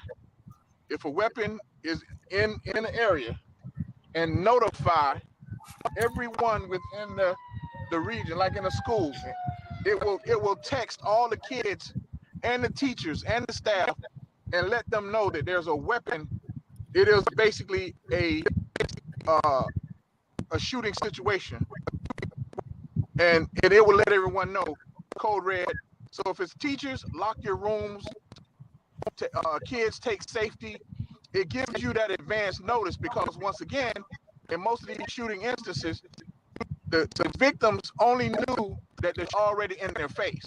if a weapon is in an area and notify everyone within the region, like in a school. It will text all the kids and the teachers and the staff and let them know that there's a weapon. It is basically a shooting situation, and it will let everyone know. Code red. So if it's teachers, lock your rooms. Kids, take safety. It gives you that advance notice, because once again, in most of these shooting instances, the victims only knew that they're already in their face.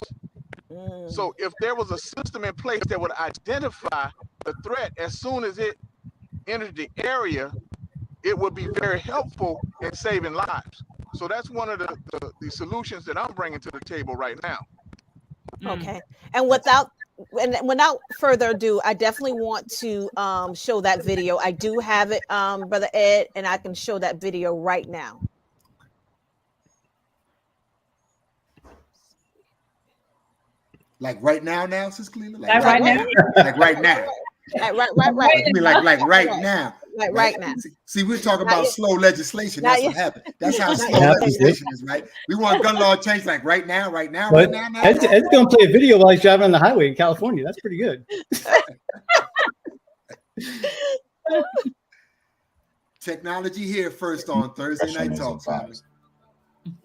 So if there was a system in place that would identify the threat as soon as it entered the area, it would be very helpful in saving lives. So that's one of the solutions that I'm bringing to the table right now. Okay. And without further ado, I definitely want to show that video. I do have it, Brother Ed, and I can show that video right now. Like right now, Sis Cleveland? Like right now? Like right now. Right. You mean like right now? Like right now. See, we're talking about slow legislation. That's what happened. That's how slow legislation is, right? We want gun law change like right now. Ed's going to play a video while he's driving on the highway in California. That's pretty good. Technology here first on Thursday Night Talk.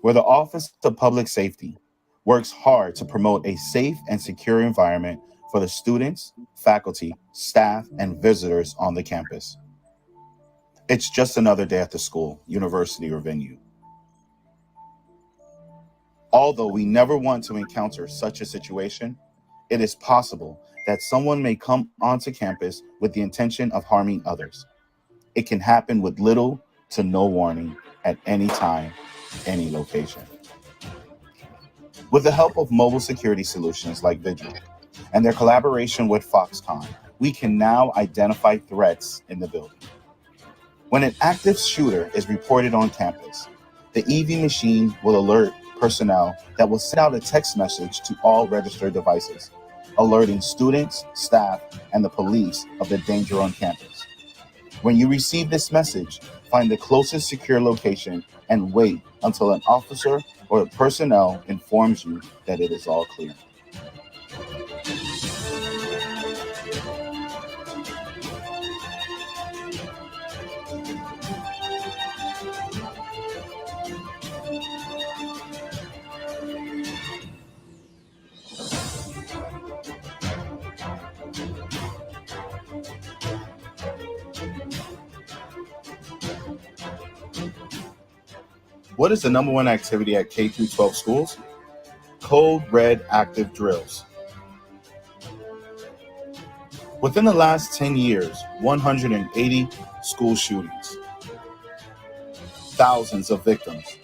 Where the Office of Public Safety works hard to promote a safe and secure environment for the students, faculty, staff, and visitors on the campus. It's just another day at the school, university, or venue. Although we never want to encounter such a situation, it is possible that someone may come onto campus with the intention of harming others. It can happen with little to no warning at any time, any location. With the help of mobile security solutions like Vigil and their collaboration with Foxconn, we can now identify threats in the building. When an active shooter is reported on campus, the EV machine will alert personnel that will send out a text message to all registered devices, alerting students, staff, and the police of the danger on campus. When you receive this message, find the closest secure location, and wait until an officer or personnel informs you that it is all clear. What is the number one activity at K through 12 schools? Code Red active drills. Within the last 10 years, 180 school shootings, thousands of victims.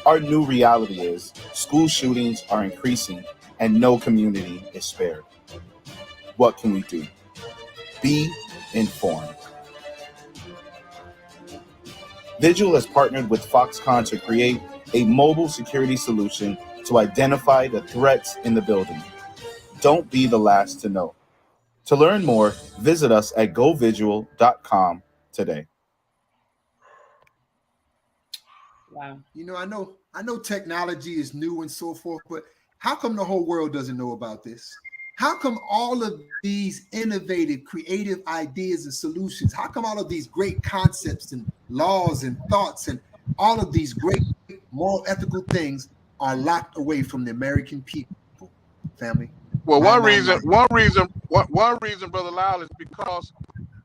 Our new reality is school shootings are increasing and no community is spared. What can we do? Be informed. Vigil has partnered with Foxconn to create a mobile security solution to identify the threats in the building. Don't be the last to know. To learn more, visit us at govigil.com today. Wow. You know, I know technology is new and so forth, but how come the whole world doesn't know about this? How come all of these innovative, creative ideas and solutions, how come all of these great concepts and laws and thoughts and all of these great moral, ethical things are locked away from the American people, family? Well, one reason, Brother Lyle, is because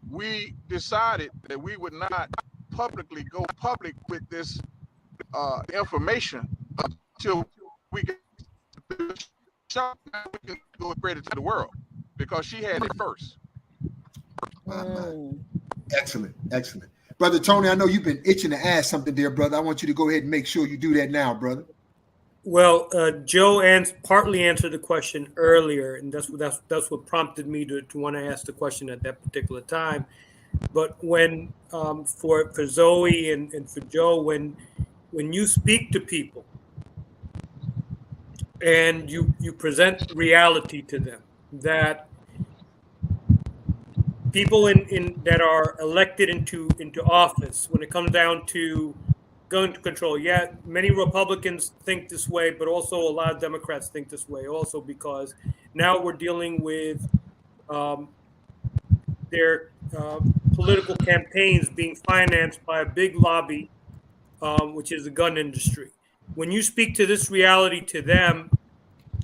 we decided that we would not publicly go public with this information until we get the shop. Now we can go spread it to the world because she had it first. Excellent, excellent. Brother Tony, I know you've been itching to ask something there, brother. I want you to go ahead and make sure you do that now, brother. Well, Joe partly answered the question earlier, and that's what prompted me to want to ask the question at that particular time. But when for Zoe and for Joe, when you speak to people and you present reality to them, that people in that are elected into office, when it comes down to gun control, yeah, many Republicans think this way, but also a lot of Democrats think this way also, because now we're dealing with their political campaigns being financed by a big lobby, which is the gun industry. When you speak to this reality to them,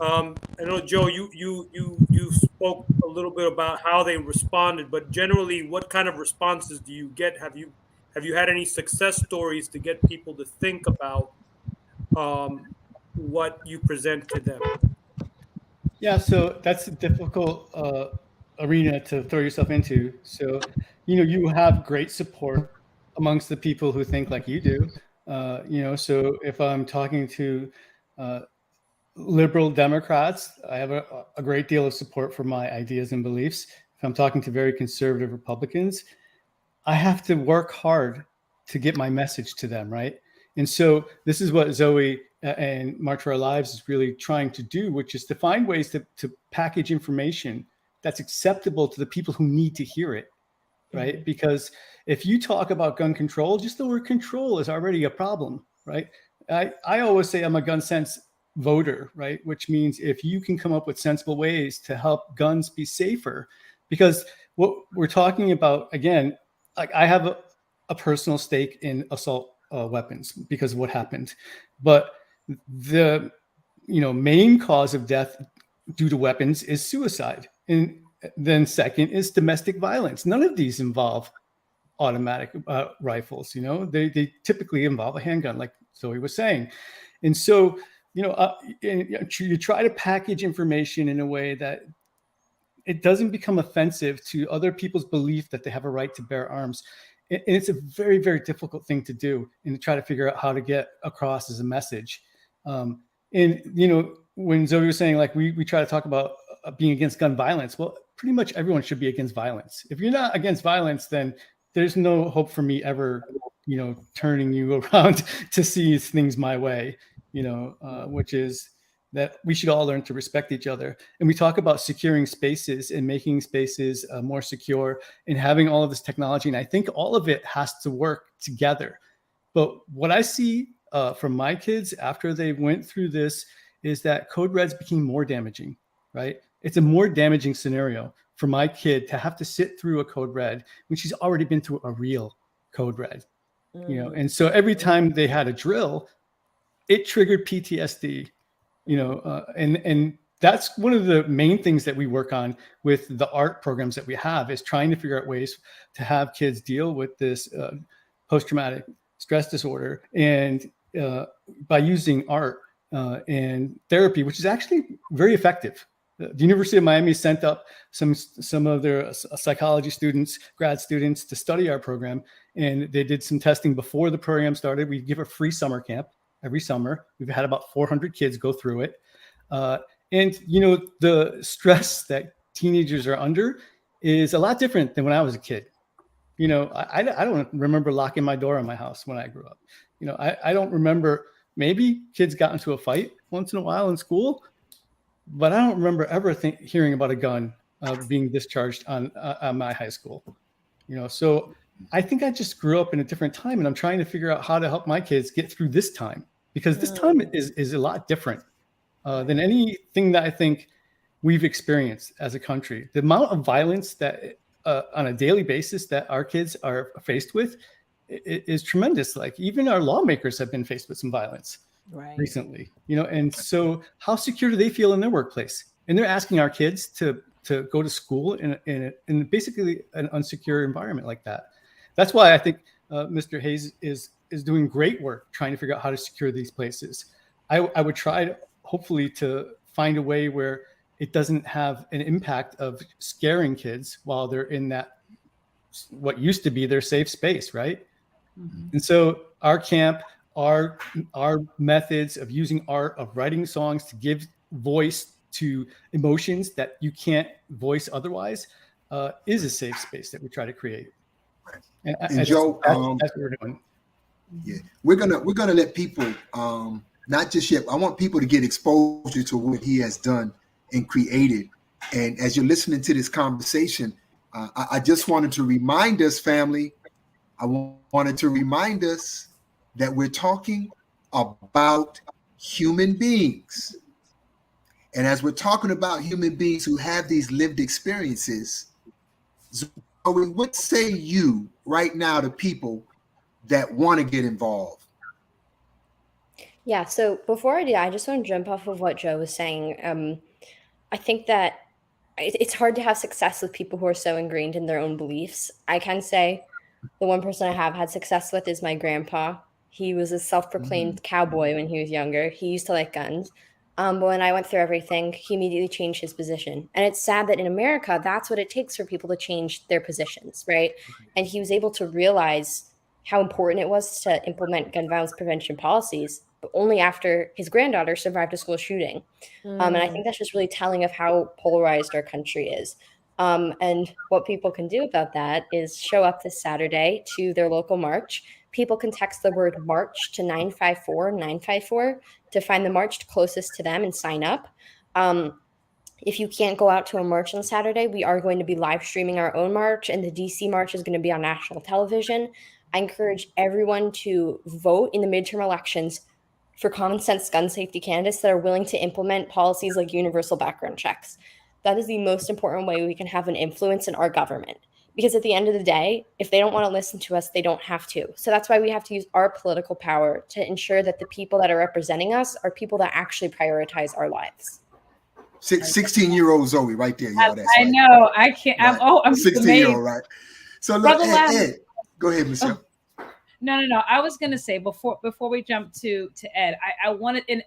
I know, Joe, you spoke a little bit about how they responded, but generally, what kind of responses do you get? Have you had any success stories to get people to think about what you present to them? Yeah, so that's a difficult arena to throw yourself into. So, you have great support amongst the people who think like you do. So if I'm talking to liberal Democrats, I have a great deal of support for my ideas and beliefs. If I'm talking to very conservative Republicans, I have to work hard to get my message to them, right? And so this is what Zoe and March for Our Lives is really trying to do, which is to find ways to package information that's acceptable to the people who need to hear it, right? Mm-hmm. Because if you talk about gun control, just the word control is already a problem, right? I always say I'm a gun sense voter, right? Which means if you can come up with sensible ways to help guns be safer, because what we're talking about, again, like I have a personal stake in assault weapons because of what happened, but the main cause of death due to weapons is suicide, and then second is domestic violence. None of these involve automatic rifles. They typically involve a handgun, like Zoe was saying, and so you try to package information in a way that it doesn't become offensive to other people's belief that they have a right to bear arms. And it's a very, very difficult thing to do and to try to figure out how to get across as a message. When Zoe was saying, like, we try to talk about being against gun violence, well, pretty much everyone should be against violence. If you're not against violence, then there's no hope for me ever, turning you around to see things my way, which is, that we should all learn to respect each other. And we talk about securing spaces and making spaces more secure and having all of this technology. And I think all of it has to work together. But what I see from my kids after they went through this is that code reds became more damaging, right? It's a more damaging scenario for my kid to have to sit through a code red when she's already been through a real code red, you know? And so every time they had a drill, it triggered PTSD, you know, and that's one of the main things that we work on with the art programs that we have, is trying to figure out ways to have kids deal with this post-traumatic stress disorder, and by using art and therapy, which is actually very effective. The University of Miami sent up some of their psychology students, grad students, to study our program, and they did some testing before the program started. We give a free summer camp every summer. We've had about 400 kids go through it. And, you know, the stress that teenagers are under is a lot different than when I was a kid. You know, I don't remember locking my door in my house when I grew up. You know, I don't remember, maybe kids got into a fight once in a while in school, but I don't remember ever hearing about a gun being discharged on my high school. You know, so I think I just grew up in a different time, and I'm trying to figure out how to help my kids get through this time, because this time is a lot different than anything that I think we've experienced as a country. The amount of violence that on a daily basis that our kids are faced with is tremendous. Like, even our lawmakers have been faced with some violence recently, you know, and so how secure do they feel in their workplace? And they're asking our kids to go to school in basically an unsecure environment like that. That's why I think Mr. Hayes is doing great work trying to figure out how to secure these places. I would try hopefully to find a way where it doesn't have an impact of scaring kids while they're in that, what used to be their safe space, right? Mm-hmm. And so our camp, our methods of using art, of writing songs to give voice to emotions that you can't voice otherwise, is a safe space that we try to create. And Joe, that's what we're doing. Yeah, we're gonna let people not just yet. I want people to get exposure to what he has done and created. And as you're listening to this conversation, I just wanted to remind us, family. I wanted to remind us that we're talking about human beings. And as we're talking about human beings who have these lived experiences, Zoe, what say you right now to people that want to get involved? Yeah, so before I do, I just want to jump off of what Joe was saying. I think that it's hard to have success with people who are so ingrained in their own beliefs. I can say the one person I have had success with is my grandpa. He was a self-proclaimed cowboy when he was younger. He used to like guns. But when I went through everything, he immediately changed his position. And it's sad that in America, that's what it takes for people to change their positions, right? And he was able to realize how important it was to implement gun violence prevention policies, but only after his granddaughter survived a school shooting. And I think that's just really telling of how polarized our country is. And what people can do about that is show up this Saturday to their local march. People can text the word march to 954-954 to find the march closest to them and sign up. If you can't go out to a march on Saturday, we are going to be live streaming our own march, and the DC march is going to be on national television. I encourage everyone to vote in the midterm elections for common sense gun safety candidates that are willing to implement policies like universal background checks. That is the most important way we can have an influence in our government. Because at the end of the day, if they don't want to listen to us, they don't have to. So that's why we have to use our political power to ensure that the people that are representing us are people that actually prioritize our lives. 16-year-old Zoe right there. Y'all, that's I right. know. I can't. Right. I'm 16-year-old, right? So look, Ed, go ahead, Michelle. No. I was gonna say before we jump to Ed, I wanted and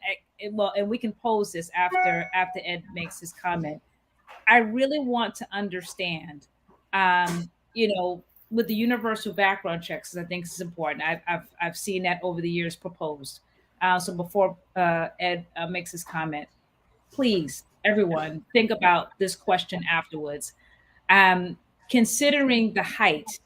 we can pose this after Ed makes his comment. I really want to understand, with the universal background checks, I think is important. I've seen that over the years proposed. So before Ed makes his comment, please, everyone, think about this question afterwards. Considering the height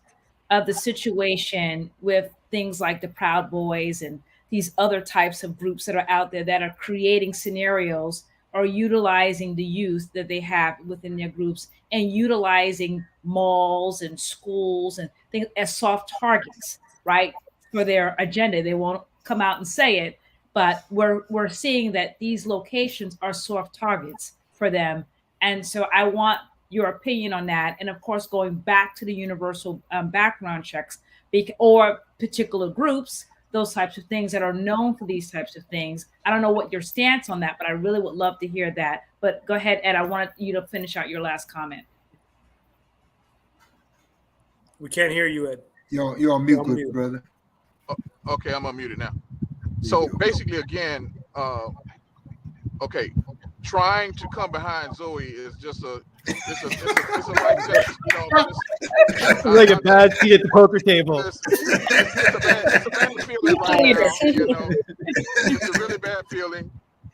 of the situation with things like the Proud Boys and these other types of groups that are out there that are creating scenarios or utilizing the youth that they have within their groups and utilizing malls and schools and things as soft targets, right, for their agenda. They won't come out and say it, but we're seeing that these locations are soft targets for them. And so I want your opinion on that. And of course, going back to the universal background checks or particular groups, those types of things that are known for these types of things. I don't know what your stance on that, but I really would love to hear that. But go ahead, Ed. I wanted you to finish out your last comment. We can't hear you, Ed. You're on mute, good brother. Okay, I'm unmuted now. So basically, again, okay, trying to come behind Zoe is just it's like just, like a bad seat at the poker table. It's a bad feeling right now. It's a really bad feeling.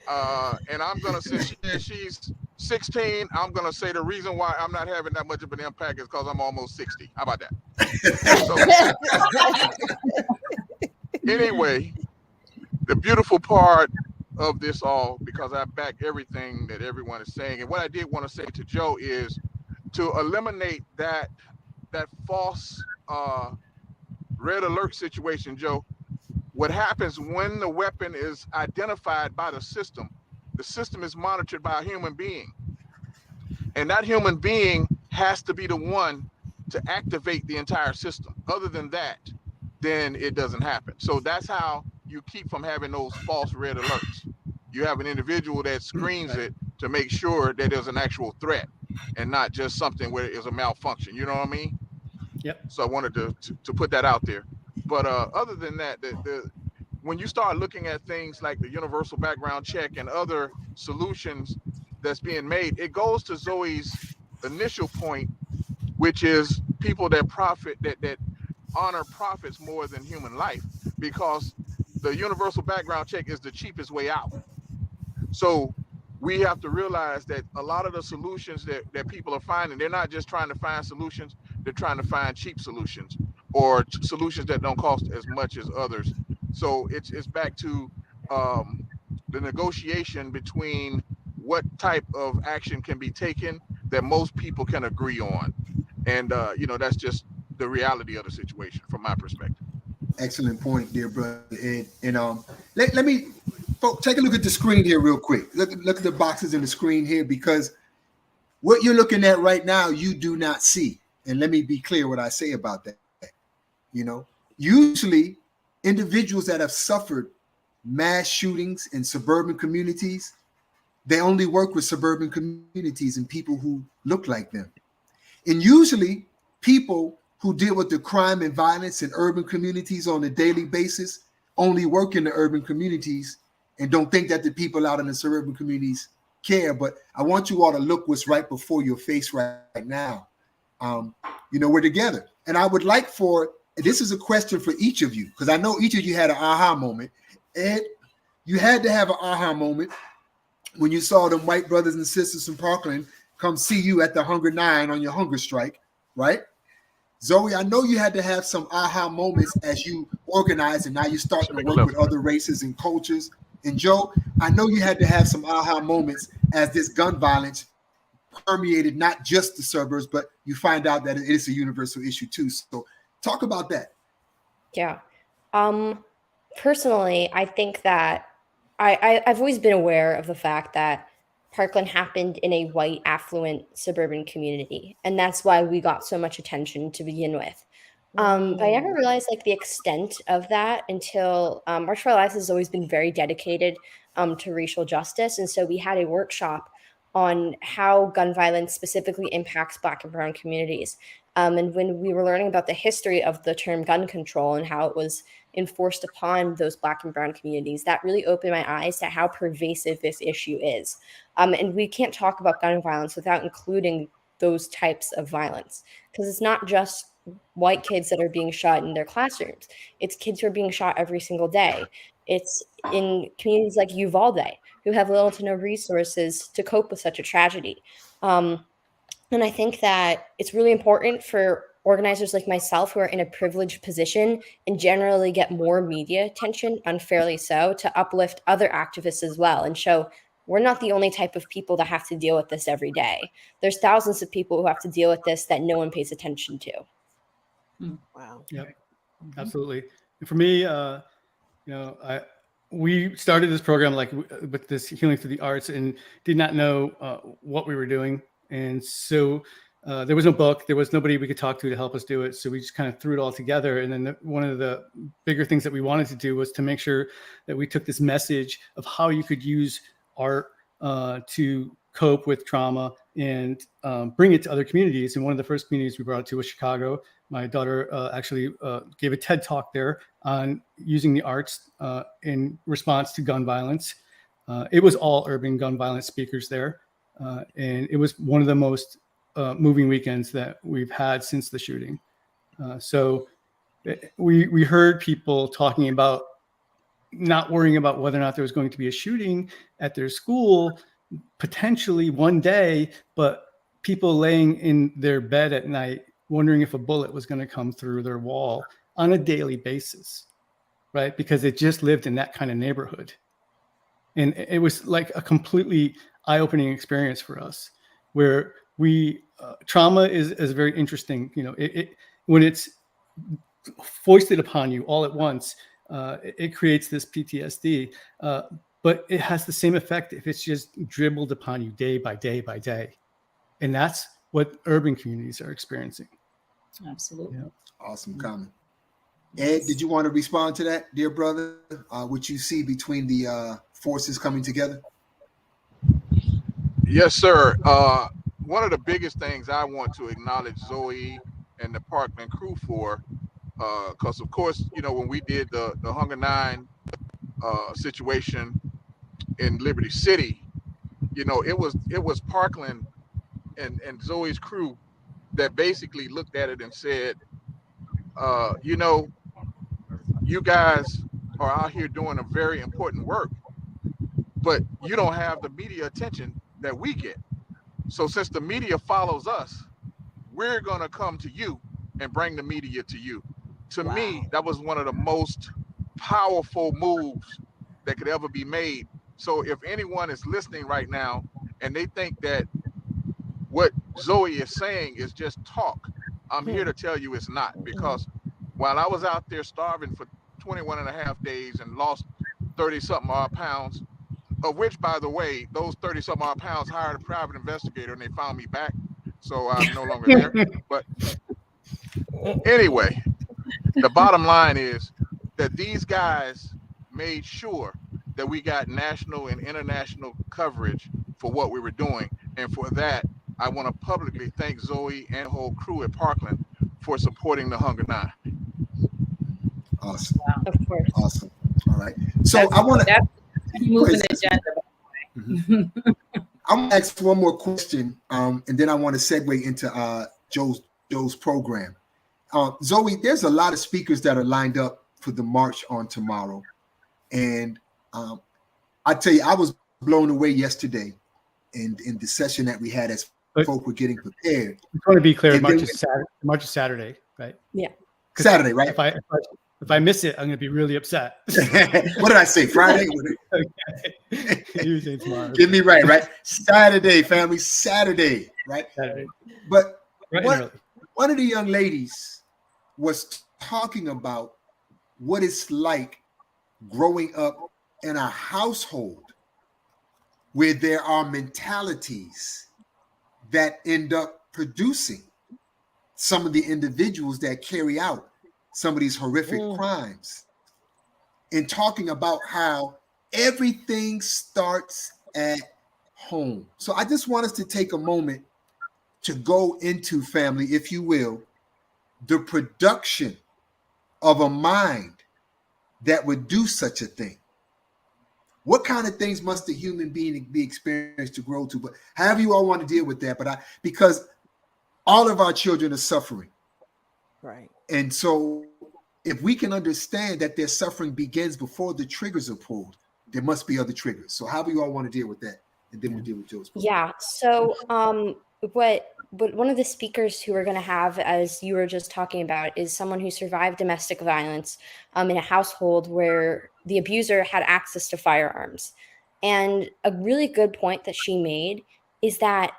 And I'm gonna say she's 16. I'm gonna say the reason why I'm not having that much of an impact is because I'm almost 60. How about that? Anyway, the beautiful part of this all, because I back everything that everyone is saying, and what I did want to say to Joe is to eliminate that false red alert situation, Joe. What happens when the weapon is identified by the system is monitored by a human being. And that human being has to be the one to activate the entire system. Other than that, then it doesn't happen. So that's how you keep from having those false red alerts. You have an individual that screens it to make sure that there's an actual threat and not just something where it's a malfunction. You know what I mean? Yep. So I wanted to put that out there. But other than that, when you start looking at things like the universal background check and other solutions that's being made, it goes to Zoe's initial point, which is people that profit, that honor profits more than human life, because the universal background check is the cheapest way out. So we have to realize that a lot of the solutions that people are finding, they're not just trying to find solutions, they're trying to find cheap solutions or solutions that don't cost as much as others. So it's back to the negotiation between what type of action can be taken that most people can agree on. And, that's just the reality of the situation from my perspective. Excellent point, dear brother Ed. And let me take a look at the screen here real quick. Look at the boxes in the screen here, because what you're looking at right now, you do not see. And let me be clear what I say about that. Usually individuals that have suffered mass shootings in suburban communities, they only work with suburban communities and people who look like them. And usually people who deal with the crime and violence in urban communities on a daily basis only work in the urban communities and don't think that the people out in the suburban communities care. But I want you all to look what's right before your face right now. We're together. And I would like this is a question for each of you, because I know each of you had an aha moment. Ed, you had to have an aha moment when you saw them white brothers and sisters from Parkland come see you at the Hunger 9 on your hunger strike, right? Zoe, I know you had to have some aha moments as you organized and now you're starting to work with other races and cultures. And Joe, I know you had to have some aha moments as this gun violence permeated not just the suburbs, but you find out that it is a universal issue too. So talk about that. Yeah. Personally, I think that I've always been aware of the fact that Parkland happened in a white, affluent suburban community. And that's why we got so much attention to begin with. But I never realized the extent of that until March for Our Lives has always been very dedicated to racial justice. And so we had a workshop on how gun violence specifically impacts Black and brown communities. And when we were learning about the history of the term gun control and how it was enforced upon those Black and brown communities, that really opened my eyes to how pervasive this issue is. And we can't talk about gun violence without including those types of violence, because it's not just white kids that are being shot in their classrooms. It's kids who are being shot every single day. It's in communities like Uvalde, who have little to no resources to cope with such a tragedy. And I think that it's really important for organizers like myself who are in a privileged position and generally get more media attention, unfairly so, to uplift other activists as well and show we're not the only type of people that have to deal with this every day. There's thousands of people who have to deal with this that no one pays attention to. Wow. Yep, absolutely. And for me, we started this program with this healing through the arts and did not know what we were doing. And so there was no book, there was nobody we could talk to help us do it. So we just kind of threw it all together. And then one of the bigger things that we wanted to do was to make sure that we took this message of how you could use art to cope with trauma and bring it to other communities. And one of the first communities we brought it to was Chicago. My daughter actually gave a TED talk there on using the arts in response to gun violence. It was all urban gun violence speakers there. And it was one of the most moving weekends that we've had since the shooting. So we heard people talking about not worrying about whether or not there was going to be a shooting at their school, potentially one day, but people laying in their bed at night wondering if a bullet was going to come through their wall on a daily basis, right? Because they just lived in that kind of neighborhood. And it was like a completely eye-opening experience for us, where trauma is very interesting. When it's foisted upon you all at once, it creates this PTSD, but it has the same effect if it's just dribbled upon you day by day by day. And that's what urban communities are experiencing. Absolutely. Yeah. Awesome comment. Ed, did you want to respond to that, dear brother? What you see between the forces coming together? Yes, sir. One of the biggest things I want to acknowledge Zoe and the Parkland crew for, because of course, when we did the Hunger 9 situation in Liberty City, it was Parkland and Zoe's crew that basically looked at it and said, you guys are out here doing a very important work, but you don't have the media attention that we get. So since the media follows us, we're going to come to you and bring the media to you. To me, that was one of the most powerful moves that could ever be made. So if anyone is listening right now and they think that what Zoe is saying is just talk, I'm here to tell you it's not. Because while I was out there starving for 21 and a half days and lost 30-something odd pounds, of which, by the way, those 30-something odd pounds hired a private investigator and they found me back. So I'm no longer there. But anyway, the bottom line is that these guys made sure that we got national and international coverage for what we were doing. And for that, I want to publicly thank Zoe and the whole crew at Parkland for supporting the Hunger 9. Awesome. Of course. Awesome. All right. So I want to move an agenda. I want to ask one more question, and then I want to segue into Joe's program. Zoe, there's a lot of speakers that are lined up for the march on tomorrow, and I tell you, I was blown away yesterday in the session that we had as folk were getting prepared. I want to be clear, March is Saturday, right? Yeah. Saturday, right? If I miss it, I'm going to be really upset. What did I say? Friday? Okay. You say tomorrow. Get me right? Saturday, family, Saturday, right? Saturday. But Right, one of the young ladies was talking about what it's like growing up in a household where there are mentalities that end up producing some of the individuals that carry out some of these horrific crimes, and talking about how everything starts at home. So I just want us to take a moment to go into, family, if you will, the production of a mind that would do such a thing. What kind of things must a human being be experienced to grow to? But however you all want to deal with that, because all of our children are suffering. Right. And so if we can understand that their suffering begins before the triggers are pulled, there must be other triggers. So how do you all want to deal with that? And then we'll deal with Joe's. Yeah. So what one of the speakers who we're going to have, as you were just talking about, is someone who survived domestic violence in a household where the abuser had access to firearms. And a really good point that she made is that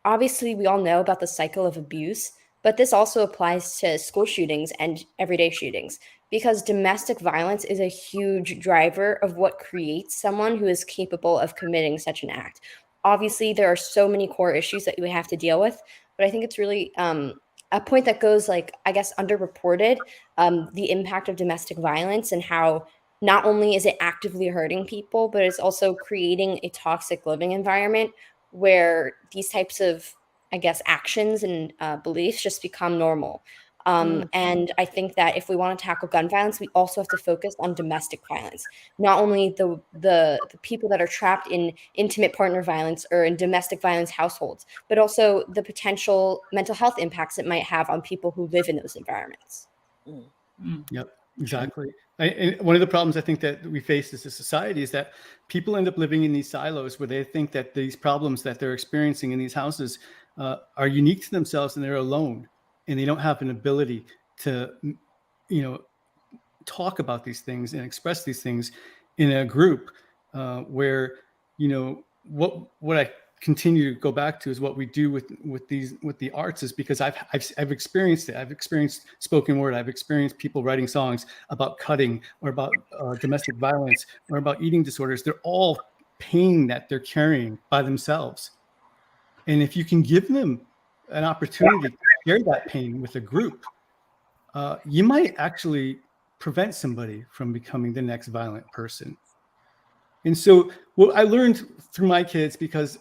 obviously we all know about the cycle of abuse, but this also applies to school shootings and everyday shootings, because domestic violence is a huge driver of what creates someone who is capable of committing such an act. Obviously, there are so many core issues that we have to deal with, but I think it's really a point that goes, like, I guess, underreported, the impact of domestic violence and how not only is it actively hurting people, but it's also creating a toxic living environment where these types of, I guess, actions and beliefs just become normal. And I think that if we want to tackle gun violence, we also have to focus on domestic violence, not only the people that are trapped in intimate partner violence or in domestic violence households, but also the potential mental health impacts it might have on people who live in those environments. Yep, exactly. And one of the problems I think that we face as a society is that people end up living in these silos where they think that these problems that they're experiencing in these houses are unique to themselves and they're alone, and they don't have an ability to, talk about these things and express these things in a group where, what I continue to go back to is what we do with the arts, is because I've experienced it. I've experienced spoken word. I've experienced people writing songs about cutting or about domestic violence or about eating disorders. They're all pain that they're carrying by themselves. And if you can give them an opportunity to share that pain with a group, you might actually prevent somebody from becoming the next violent person. And so what I learned through my kids, because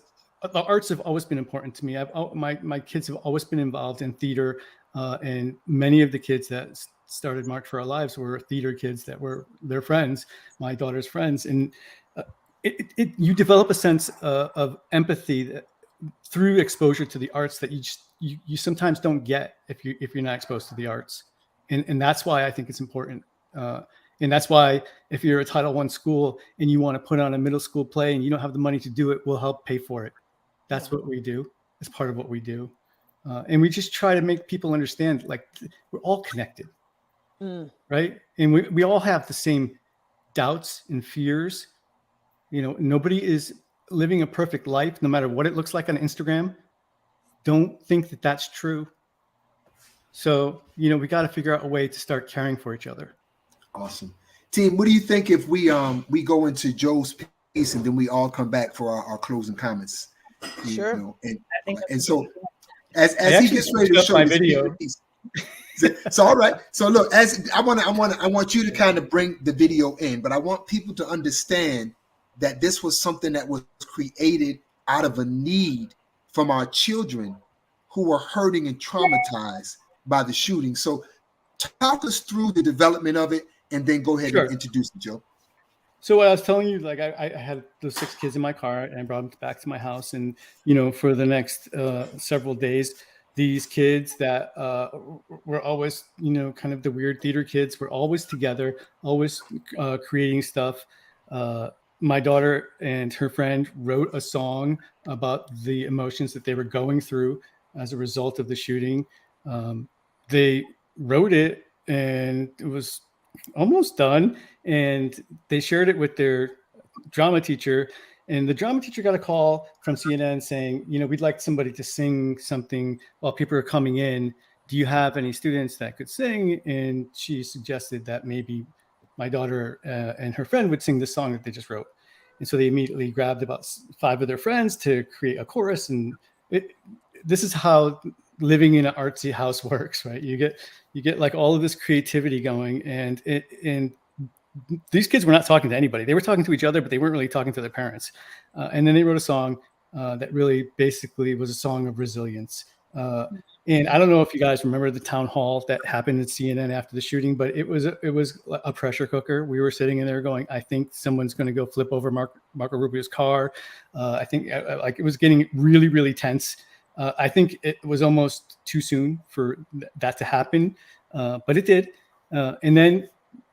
the arts have always been important to me. My kids have always been involved in theater, and many of the kids that started March for Our Lives were theater kids that were their friends, my daughter's friends. And you develop a sense of empathy through exposure to the arts that you sometimes don't get if you're not exposed to the arts. And that's why I think it's important. And that's why if you're a Title I school and you want to put on a middle school play and you don't have the money to do it, we'll help pay for it. That's what we do. It's part of what we do. And we just try to make people understand, like, we're all connected, right? And we all have the same doubts and fears. Nobody is living a perfect life, no matter what it looks like on Instagram. Don't think that that's true. So, we got to figure out a way to start caring for each other. Awesome. Team, what do you think if we go into Joe's piece and then we all come back for our closing comments? Sure. And so as he gets ready to show my video. So all right. So look, as I want you to kind of bring the video in, but I want people to understand that this was something that was created out of a need from our children who were hurting and traumatized by the shooting. So talk us through the development of it and then go ahead and introduce it, Joe. So what I was telling you, like, I had those 6 kids in my car and I brought them back to my house. And, for the next several days, these kids that were always, kind of the weird theater kids, were always together, always creating stuff. My daughter and her friend wrote a song about the emotions that they were going through as a result of the shooting. They wrote it and it was almost done, and they shared it with their drama teacher, and the drama teacher got a call from CNN saying, we'd like somebody to sing something while people are coming in. Do you have any students that could sing? And she suggested that maybe my daughter and her friend would sing the song that they just wrote. And so they immediately grabbed about 5 of their friends to create a chorus. And this is how living in an artsy house works, right? You get like all of this creativity going, and these kids were not talking to anybody. They were talking to each other, but they weren't really talking to their parents. And then they wrote a song that really basically was a song of resilience. And I don't know if you guys remember the town hall that happened at CNN after the shooting, but it was a pressure cooker. We were sitting in there going, I think someone's going to go flip over Marco Rubio's car. I think like it was getting really, really tense. I think it was almost too soon for that to happen, but it did. And then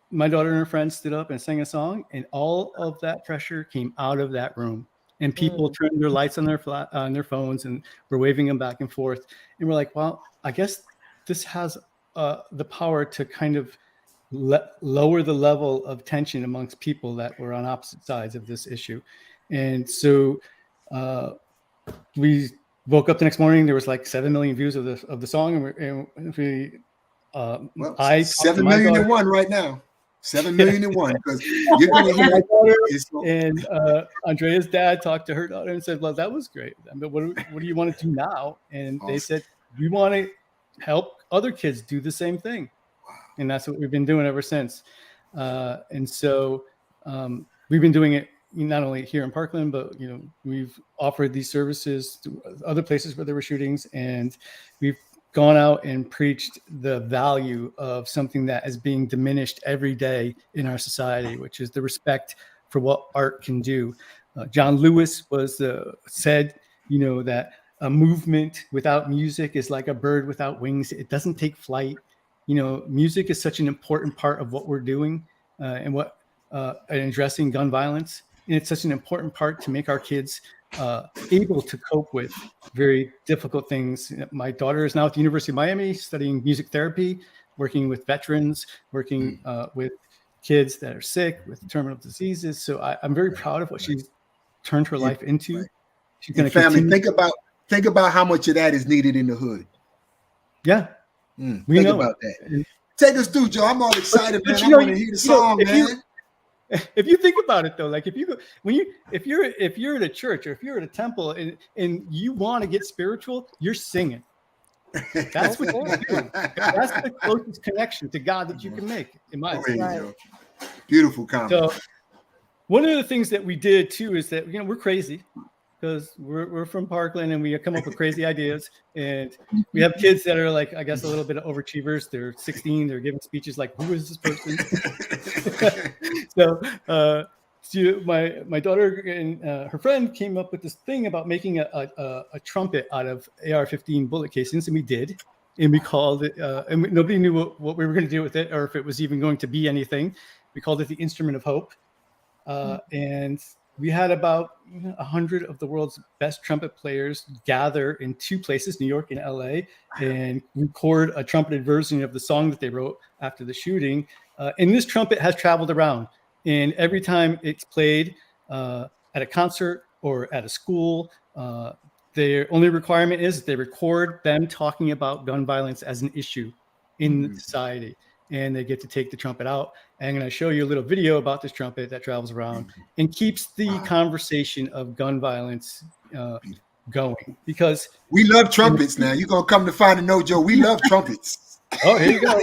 my daughter and her friends stood up and sang a song, and all of that pressure came out of that room. and people turned their lights on their phones and were waving them back and forth. And we're like, well, I guess this has the power to kind of lower the level of tension amongst people that were on opposite sides of this issue. And so we woke up the next morning, there was like 7 million views of the song, Well, I 7 million and one right now. 7 million and one, because you're going to hear my daughter. And Andrea's dad talked to her daughter and said, well, that was great. I mean, what do you want to do now? And they said, we want to help other kids do the same thing. And that's what we've been doing ever since. And so we've been doing it not only here in Parkland, but we've offered these services to other places where there were shootings, and we've gone out and preached the value of something that is being diminished every day in our society, which is the respect for what art can do. John Lewis said, that a movement without music is like a bird without wings. It doesn't take flight. Music is such an important part of what we're doing and addressing gun violence. And it's such an important part to make our kids able to cope with very difficult things. My daughter is now at the University of Miami studying music therapy, working with veterans, working with kids that are sick with terminal diseases. So I'm very proud of what she's turned her life into. She's going to continue. Think about how much of that is needed in the hood. Yeah. Think about that. Take us through, Joe. I'm all excited, man. I want to hear the song, man. If you think about it, though, like if you're at a church or if you're at a temple and you want to get spiritual, you're singing. That's what you do. That's the closest connection to God that you can make, in my opinion. Beautiful comment. So one of the things that we did too is that we're crazy, because we're from Parkland and we come up with crazy ideas, and we have kids that are like, I guess, a little bit of overachievers. They're 16, they're giving speeches like, who is this person? So my daughter and her friend came up with this thing about making a trumpet out of AR-15 bullet casings, and we did, and we called it, and nobody knew what we were going to do with it, or if it was even going to be anything. We called it the Instrument of Hope, and we had about 100 of the world's best trumpet players gather in two places, New York and LA, and record a trumpeted version of the song that they wrote after the shooting. And this trumpet has traveled around, and every time it's played at a concert or at a school, their only requirement is they record them talking about gun violence as an issue in society. And they get to take the trumpet out. And I'm going to show you a little video about this trumpet that travels around and keeps the conversation of gun violence going. Because we love trumpets now. You're going to come to find and know, Joe, we love trumpets. Oh, here you go.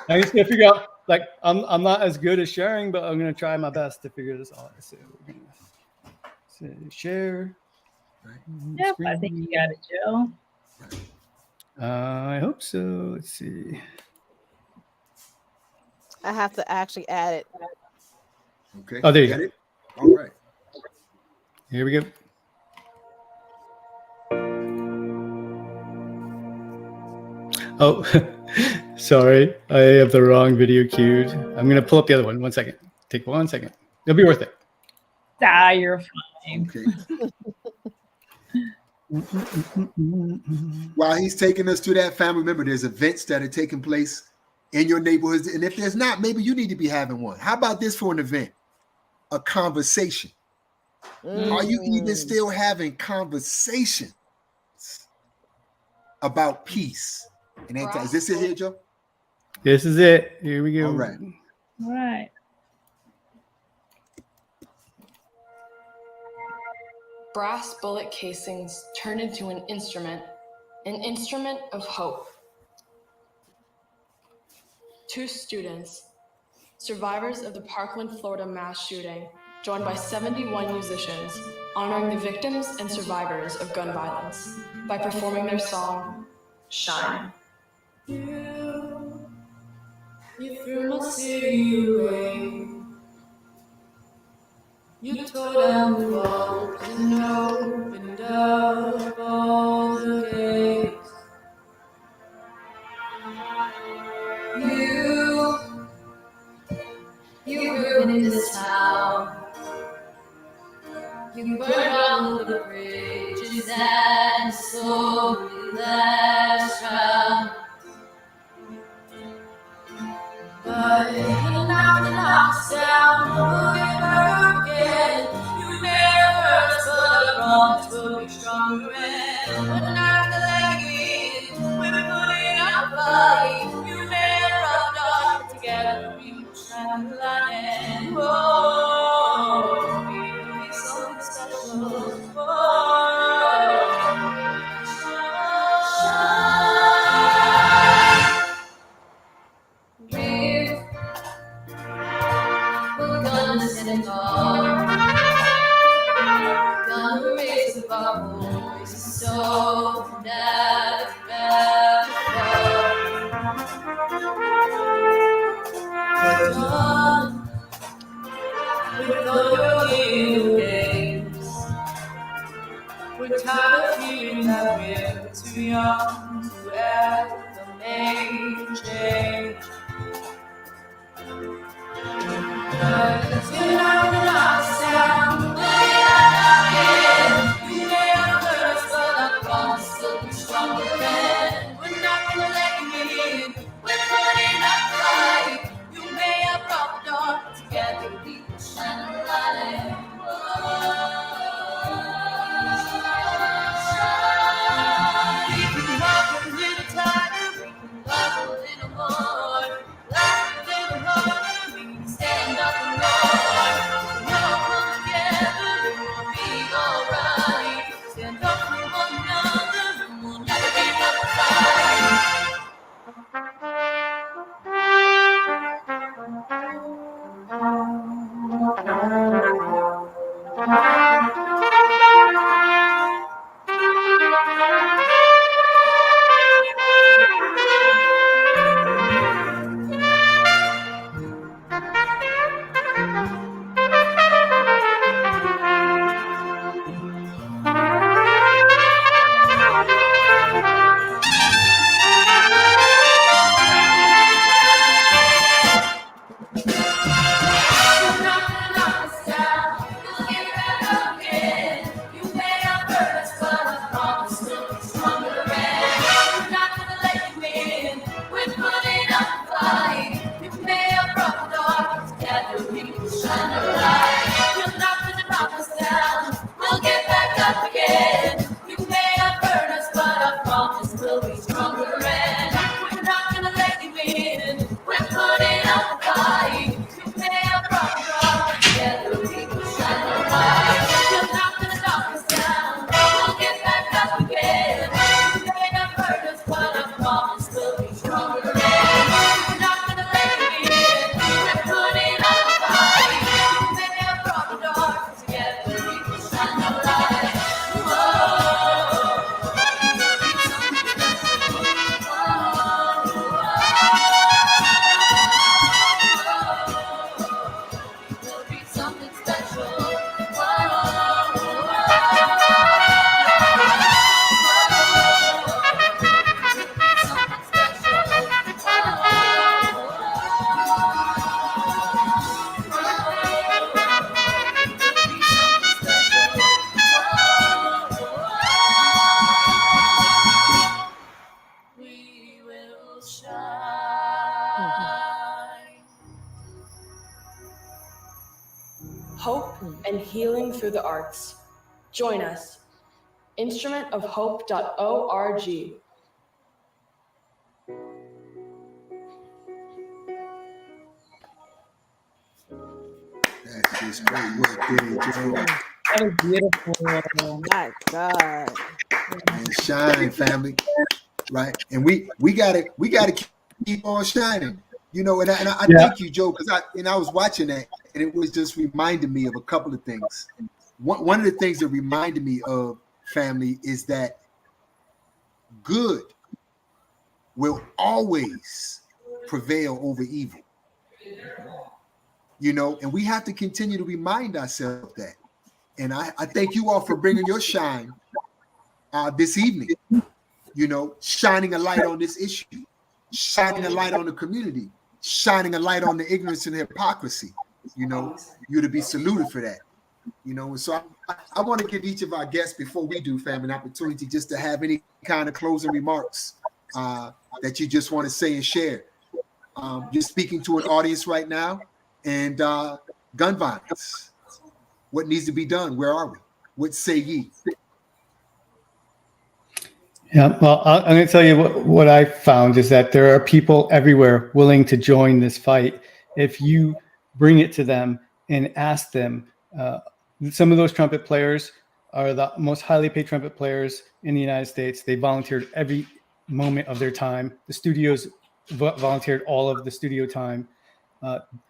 I'm just going to figure out, like, I'm not as good at sharing, but I'm going to try my best to figure this out. So we're going to share. Yep, I think you got it, Joe. I hope so. Let's see. I have to actually add it. Okay. Oh, there you go. All right. Here we go. Oh, sorry. I have the wrong video queued. I'm going to pull up the other one. 1 second. Take 1 second. It'll be worth it. You're fine. Okay. While he's taking us to that, family, remember, there's events that are taking place in your neighborhoods. And if there's not, maybe you need to be having one. How about this for an event? A conversation. Are you even still having conversations about peace? And is this it here, Joe? This is it. Here we go. All right. All right. Brass bullet casings turned into an instrument of hope. 2 students, survivors of the Parkland, Florida mass shooting, joined by 71 musicians, honoring the victims and survivors of gun violence by performing their song, Shine. You threw my city away. You tore down the walls and opened up all the gates. You ruined this town. You burned hope that's found. But you knock the knocks down, we'll get back again. You may have hurt us, but I promise we'll be stronger. And we're not gonna let you in. We're putting up a fight. You may have robbed us together. We will shine the light and oh, we will be something special. We're gonna stand tall, gonna raise up our voices so that it's better. We're done with all your little games. We're tired of hearing that we're too young to ever make change. Cause you're not gonna knock us down, we'll get out again. You may have hurt us, but I promise we'll be stronger. And we're not gonna let you in. We're putting up a fight. You may have brought the dark together. We will shine a light and we can walk a little tighter, we can love a little more, laugh a little harder, we can stand up and roar. When all come together, it will be alright. Stand up for one another, and we'll never give up the fight. We'll be stronger and we're not gonna let you in. We're putting up a fight. You may have brought the dark together. We will shine a light. You're not gonna knock us down. We'll get back up again. You may have hurt us, but I promise we'll be stronger and we're not gonna let you in. We're putting up a fight. You may have brought the dark together. We will shine a light. Whoa. Something special. We will shine. Hope and healing through the arts. Join us. Instrumentofhope.org. That's just great work there, Joe. That was beautiful. My God. And shine, family. Right. And we gotta keep on shining. You know, and I thank you, Joe, because I was watching that and it was just reminding me of a couple of things. One of the things that reminded me of, family, is that good will always prevail over evil. You know, and we have to continue to remind ourselves that. And I thank you all for bringing your shine this evening, you know, shining a light on this issue, shining a light on the community, shining a light on the ignorance and hypocrisy. You know, you're to be saluted for that. You know, and so I want to give each of our guests, before we do, family, an opportunity just to have any kind of closing remarks that you just want to say and share. You're speaking to an audience right now, and gun violence. What needs to be done? Where are we? What say ye? Yeah, well, I'm going to tell you what I found is that there are people everywhere willing to join this fight. If you bring it to them and ask them, some of those trumpet players are the most highly paid trumpet players in the United States. They volunteered every moment of their time. The studios volunteered all of the studio time.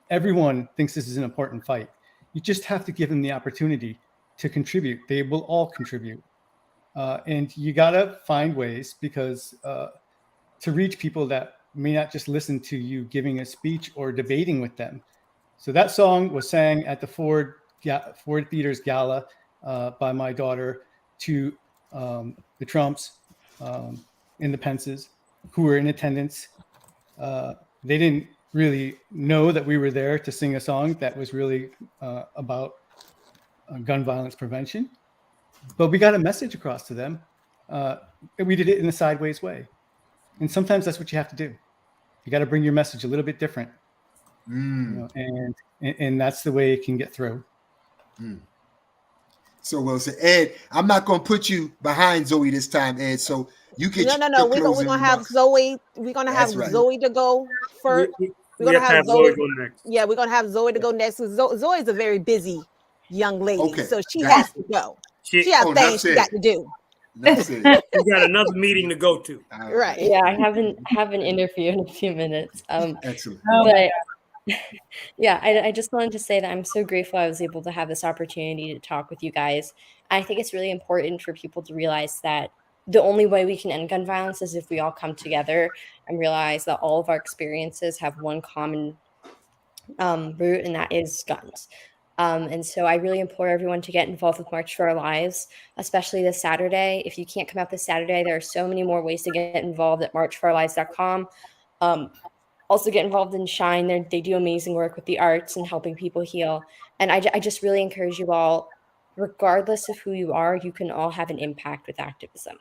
Everyone thinks this is an important fight. You just have to give them the opportunity to contribute. They will all contribute. And you got to find ways because to reach people that may not just listen to you giving a speech or debating with them. So that song was sang at the Ford Theater's Gala by my daughter to the Trumps and the Pences who were in attendance. They didn't really know that we were there to sing a song that was really about gun violence prevention. But we got a message across to them. And we did it in a sideways way. And sometimes that's what you have to do. You got to bring your message a little bit different. You know, and that's the way it can get through. So well said. Ed, I'm not going to put you behind Zoe this time, Ed. So you can. No. We're gonna have Zoe. We're gonna have Zoe to go first. We're gonna have Zoe go next. Yeah, we're gonna have Zoe to go next. Zoe is a very busy young lady, so she has to go. She has things she got to do. We got another meeting to go to. Right. Yeah, I have an interview in a few minutes. Excellent. But yeah, I just wanted to say that I'm so grateful I was able to have this opportunity to talk with you guys. I think it's really important for people to realize that the only way we can end gun violence is if we all come together and realize that all of our experiences have one common root, and that is guns. And so I really implore everyone to get involved with March for Our Lives, especially this Saturday. If you can't come out this Saturday, there are so many more ways to get involved at marchforourlives.com. Also get involved in Shine. They do amazing work with the arts and helping people heal. And I just really encourage you all, regardless of who you are, you can all have an impact with activism.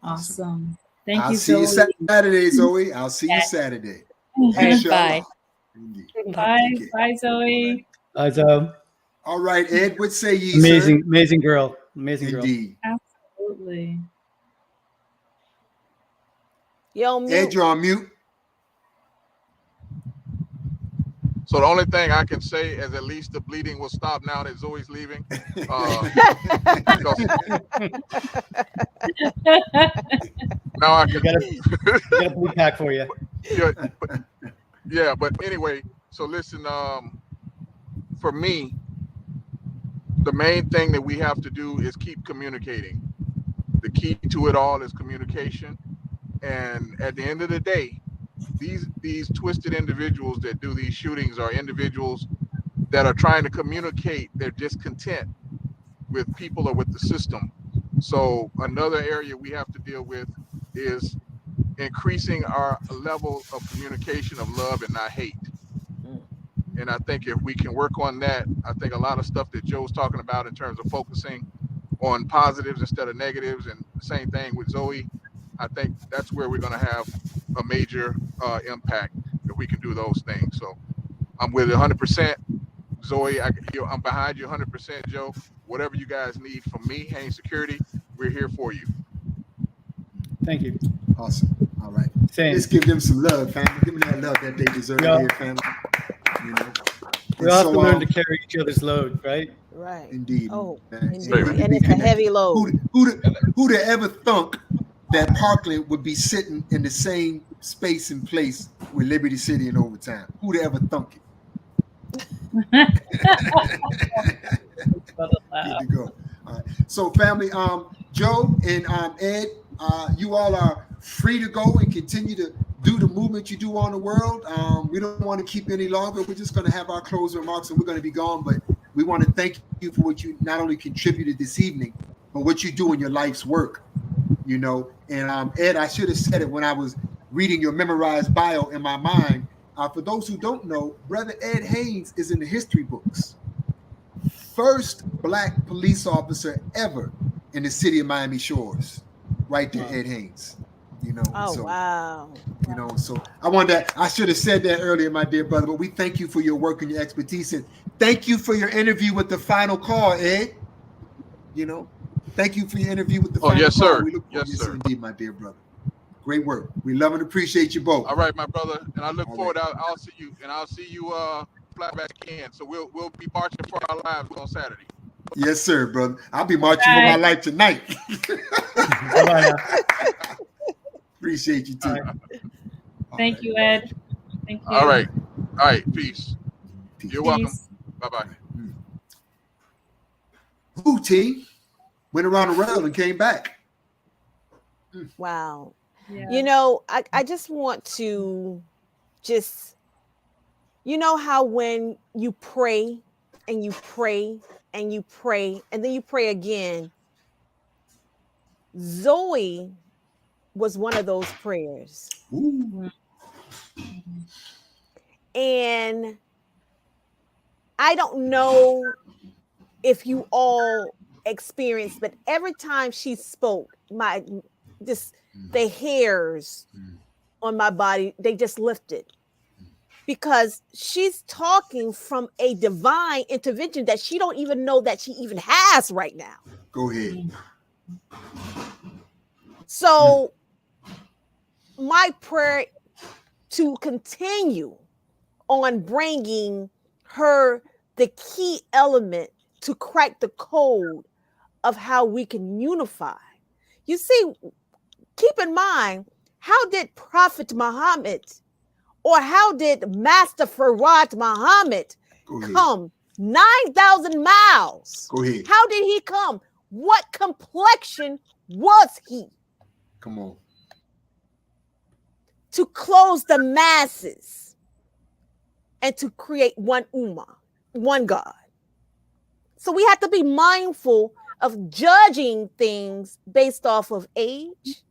Awesome. Thank I'll you, see Zoe. you Saturday, Zoe. I'll see you Saturday. All right, Inshallah. bye. Bye. Bye, Zoe. Bye, Zoe. All right, Ed, what say ye, Amazing, sir? amazing girl. Amazing girl. Indeed. Absolutely. You're on mute. Ed, you're on mute. So the only thing I can say is at least the bleeding will stop now that Zoe's leaving. Now I can get a blue pack for you. But anyway, so listen, for me, the main thing that we have to do is keep communicating. The key to it all is communication. And at the end of the day, these twisted individuals that do these shootings are individuals that are trying to communicate their discontent with people or with the system. So another area we have to deal with is increasing our level of communication of love and not hate. And I think if we can work on that, I think a lot of stuff that Joe's talking about in terms of focusing on positives instead of negatives, and the same thing with Zoe, I think that's where we're going to have a major impact if we can do those things. So I'm with it 100%. Zoe, I'm behind you 100%, Joe. Whatever you guys need from me, Hanes Security, we're here for you. Thank you. Awesome. All right. Same. Let's give them some love, family. Give them that love that they deserve here, family. You know. We all have to learn to carry each other's load, right? Right. Indeed. Oh, indeed. And it's a heavy load. Who'd have ever thunk that Parkland would be sitting in the same space and place with Liberty City in overtime? Who'd have ever thunk it? Good to go. All right. So, family, Joe and Ed, you all are free to go and continue to do the movement you do on the world. We don't want to keep you any longer. We're just going to have our closing remarks and we're going to be gone. But we want to thank you for what you not only contributed this evening, but what you do in your life's work. You know, and Ed, I should have said it when I was reading your memorized bio in my mind. For those who don't know, Brother Ed Hanes is in the history books. First Black police officer ever in the city of Miami Shores. right there, Ed Haynes. Oh, so wow. so I should have said that earlier, my dear brother, but we thank you for your work and your expertise, and thank you for your interview with the final call, Ed. Thank you for your interview with the final yes, call. sir. We look forward, Yes, sir. indeed, my dear brother. Great work. We love and appreciate you both. All right, my brother, and I look All forward. right. I'll see you, and I'll see you flat back in. So we'll be marching for our lives on Saturday. Yes, sir, brother. I'll be marching for my life tonight. Appreciate you too. Thank you, Ed. Thank you. All right. Peace. You're welcome. Bye bye. Who T went around the rail and came back. Wow. Yeah. I just want to how when you pray and you pray and you pray and then you pray again, Zoe was one of those prayers. Ooh. And I don't know if you all experienced, but every time she spoke, the hairs on my body, they just lifted. Because she's talking from a divine intervention that she don't even know that she even has right now. Go ahead. So my prayer to continue on bringing her the key element to crack the code of how we can unify. You see, keep in mind, how did Prophet Muhammad or how did Master Farad Muhammad come 9,000 miles? Go ahead. How did he come? What complexion was he? Come on. To close the masses and to create one ummah, one God. So we have to be mindful of judging things based off of age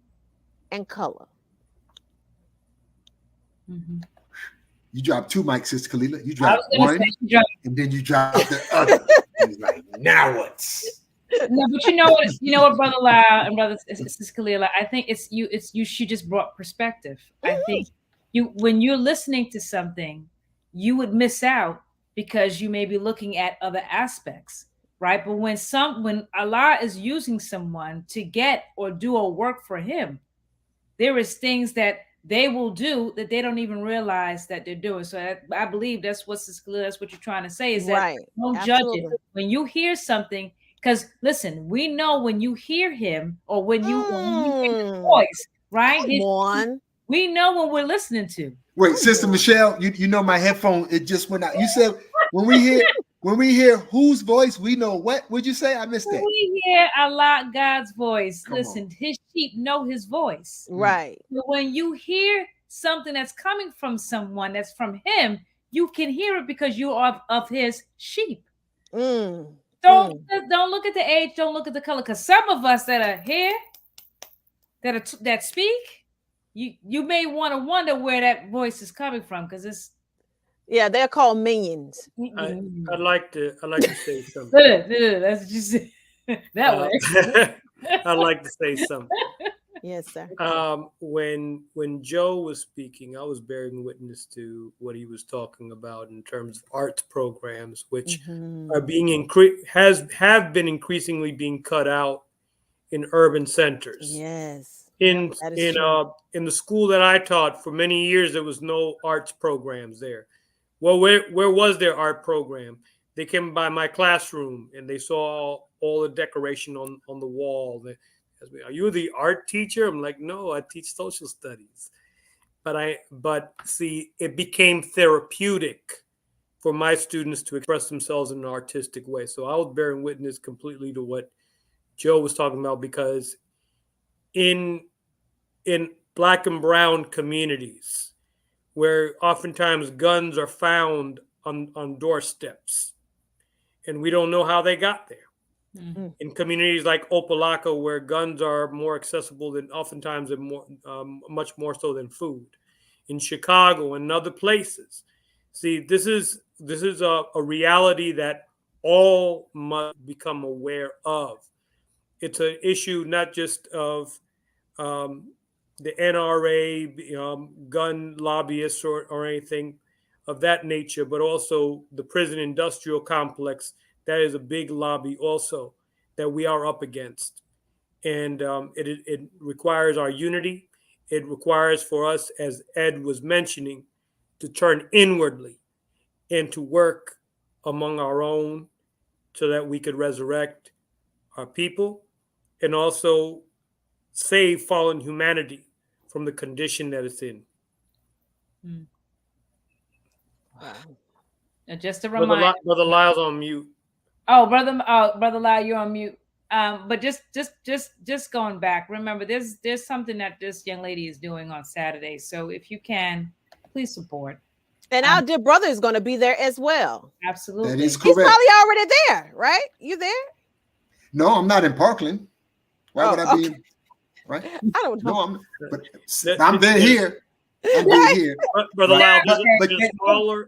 and color. Mm-hmm. You dropped two mics, Sister Kalila. You dropped one, and then you dropped the other. He's like, now what? No, but you know what, Brother Lau and Brother Sister Kalila, I think she just brought perspective. I think when you're listening to something, you would miss out because you may be looking at other aspects, right? But when Allah is using someone to get or do a work for him, there is things that they will do that they don't even realize that they're doing. So I believe that's what you're trying to say is that right. Don't Absolutely. judge it. When you hear something, because listen, we know when you hear him or when you hear his voice, right? Come on. We know when we're listening to. Wait, Sister Michelle, you know my headphone, it just went out. You said when we hear whose voice, we know what? Would you say? I missed that. We hear Allah, God's voice. Come Listen, his sheep know his voice. Right. But when you hear something that's coming from someone that's from him, you can hear it because you are of his sheep. Don't look at the age, don't look at the color, because some of us that are here, that speak, you may want to wonder where that voice is coming from, because it's they're called minions. I'd like to say something. That's just that way. I'd like to say something. Yes, sir. When Joe was speaking, I was bearing witness to what he was talking about in terms of arts programs, which are being have been increasingly being cut out in urban centers. Yes. In the school that I taught for many years, there was no arts programs there. Well, where was their art program? They came by my classroom and they saw all the decoration on the wall. They asked me, "Are you the art teacher?" I'm like, "No, I teach social studies." But see, it became therapeutic for my students to express themselves in an artistic way. So I was bearing witness completely to what Joe was talking about, because in Black and brown communities, where oftentimes guns are found on doorsteps, and we don't know how they got there. Mm-hmm. In communities like Opelika, where guns are more accessible than oftentimes and more, much more so than food. In Chicago and other places. See, this is a reality that all must become aware of. It's an issue not just of the NRA, gun lobbyists, or anything of that nature, but also the prison industrial complex. That is a big lobby also that we are up against. And it requires our unity. It requires for us, as Ed was mentioning, to turn inwardly and to work among our own so that we could resurrect our people and also save fallen humanity from the condition that it's in. Just a reminder. Brother Lyle's on mute. Oh, brother Lyle, you're on mute. But just going back, remember there's something that this young lady is doing on Saturday. So if you can, please support. And our dear brother is going to be there as well. Absolutely. That is He's correct. probably already there, right? You there? No, I'm not in Parkland. Why would I be? Okay. Right? I don't know. No, I'm there here. I'm there here. Brother Lyle, But there's a smaller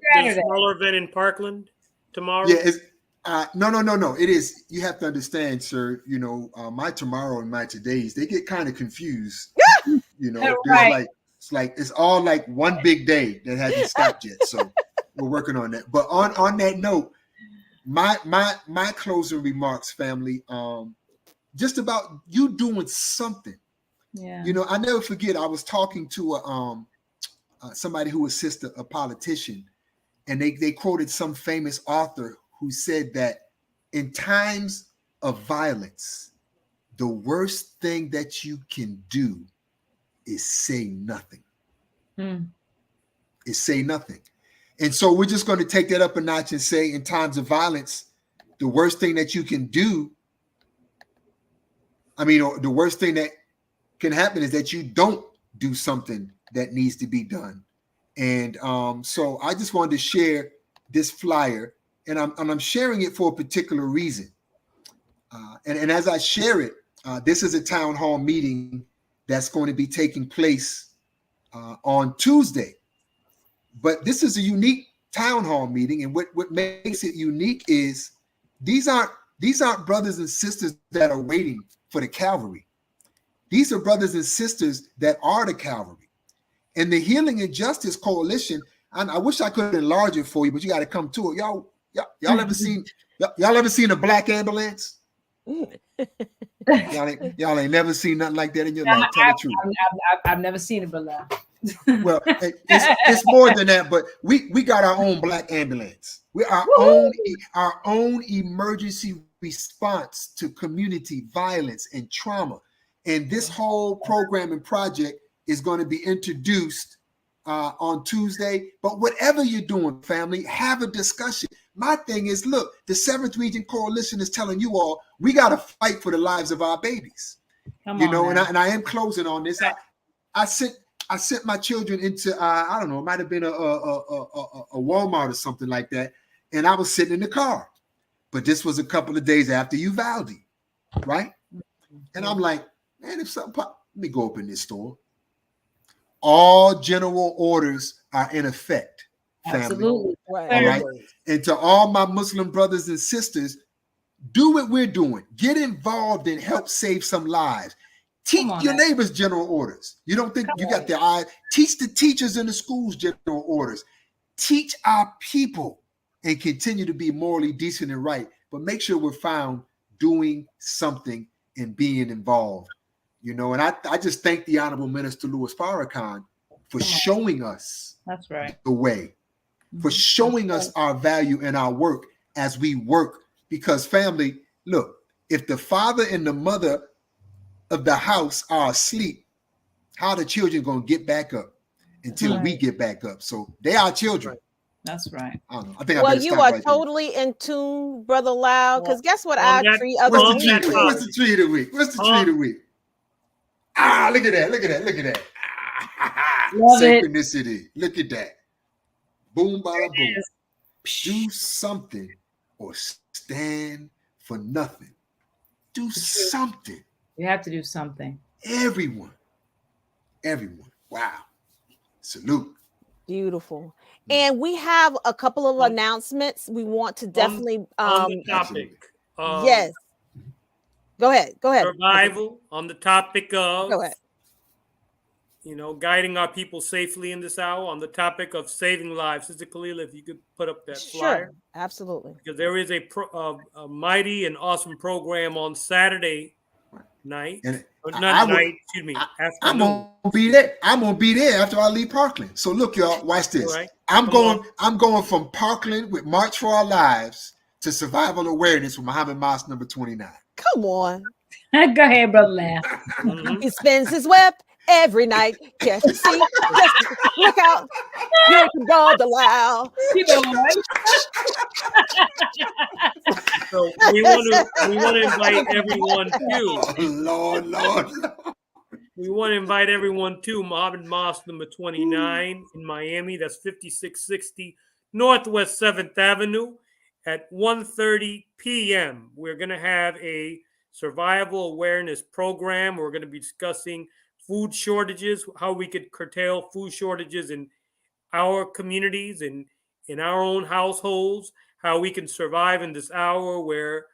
event in Parkland tomorrow. Yeah, it's no. It is. You have to understand, sir. My tomorrow and my todays, they get kind of confused. Right. It's all like one big day that hasn't stopped yet. So we're working on that. But on that note, my closing remarks, family, just about you doing something. Yeah. I never forget. I was talking to somebody who assisted a politician, and they quoted some famous author who said that in times of violence, the worst thing that you can do is say nothing. Is say nothing. And so we're just going to take that up a notch and say, in times of violence, the worst thing that you can do, the worst thing that can happen is that you don't do something that needs to be done. And so I just wanted to share this flyer, and I'm sharing it for a particular reason. And as I share it, this is a town hall meeting that's going to be taking place on Tuesday. But this is a unique town hall meeting, and what makes it unique is these aren't brothers and sisters that are waiting for the Calvary. These are brothers and sisters that are the Calvary. And the Healing and Justice Coalition, and I wish I could enlarge it for you, but you got to come to it. Y'all ever seen a black ambulance? y'all ain't never seen nothing like that in your life. Tell the truth. I've never seen it, but well, it's more than that. But we got our own black ambulance. We're our own emergency response to community violence and trauma. And this whole program and project is going to be introduced on Tuesday. But whatever you're doing, family, have a discussion. My thing is, look, the 7th Region Coalition is telling you all, we got to fight for the lives of our babies. And I am closing on this. I sent my children into, I don't know, it might have been a Walmart or something like that. And I was sitting in the car. But this was a couple of days after Uvalde, right? And I'm like, man, if something pop, let me go open this store. All general orders are in effect, family. Absolutely. All right. And to all my Muslim brothers and sisters, do what we're doing. Get involved and help save some lives. Teach your neighbors general orders. You don't think you got their eye? Teach the teachers in the schools general orders. Teach our people and continue to be morally decent and right. But make sure we're found doing something and being involved. And I just thank the Honorable Minister Louis Farrakhan for showing us the way, for showing us our value and our work as we work. Because family, look, if the father and the mother of the house are asleep, how are the children going to get back up until we get back up? So they are children. That's right. I don't know. I think you are totally in tune, Brother Lau, because guess what our tree of the week. What's the tree of the week? What's the tree of the week? Look at that. Love synchronicity. Look at that. Boom, bada, boom. Do something or stand for nothing. Do something. You have to do something. Everyone. Wow. Salute. Beautiful. And we have a couple of announcements. We want to definitely on the topic. Yes. Go ahead. Survival on the topic of guiding our people safely in this hour on the topic of saving lives. Sister Kalila, if you could put up that flyer. Sure, absolutely. Because there is a mighty and awesome program on Saturday night. And Excuse me, I'm afternoon. gonna be there. I'm gonna be there after I leave Parkland. So look, y'all, watch this. All right. I'm going from Parkland with March for Our Lives to Survival Awareness with Muhammad Mosque number 29. Come on. Go ahead, brother. Laugh. He spins his web every night. Just to see. Look out. You can go the loud. You know what? So we want to invite everyone to. Lord. We want to invite everyone to Muhammad Mosque number 29 in Miami. That's 5660 Northwest 7th Avenue at 1:30 p.m. We're going to have a survival awareness program. We're going to be discussing food shortages, how we could curtail food shortages in our communities and in our own households, how we can survive in this hour where,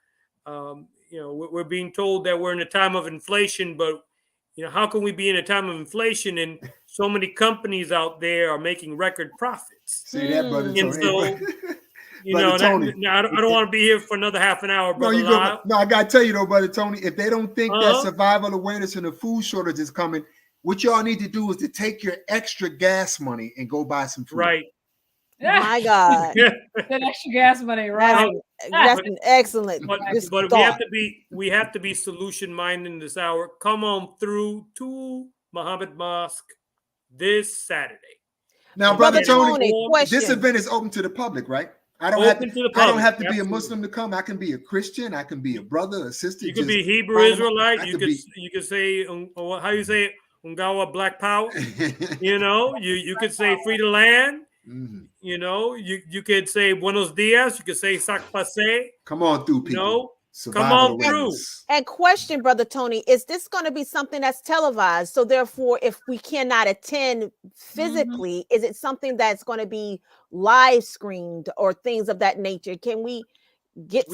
we're being told that we're in a time of inflation, but how can we be in a time of inflation and so many companies out there are making record profits? See that, brother? And Tony. so, Tony, I don't want to be here for another half an hour, brother. No, I gotta tell you though, brother Tony, if they don't think that survival awareness and the food shortage is coming, what y'all need to do is to take your extra gas money and go buy some food. Right. My God. That extra gas money, right? That's an excellent. But we have to be solution minded in this hour. Come on through to Muhammad Mosque this Saturday. Now, brother Tony, question. This event is open to the public, right? I don't have to be a Muslim to come. I can be a Christian. I can be a brother, a sister. You could be Hebrew Israelite. You could say how you say it, Ungawa Black Power. You could say free the land. Mm-hmm. You could say buenos dias. You could say sakpase. Come on through, people. Come on through. And question, brother Tony, is this going to be something that's televised? So therefore, if we cannot attend physically, is it something that's going to be live screened or things of that nature? Can we get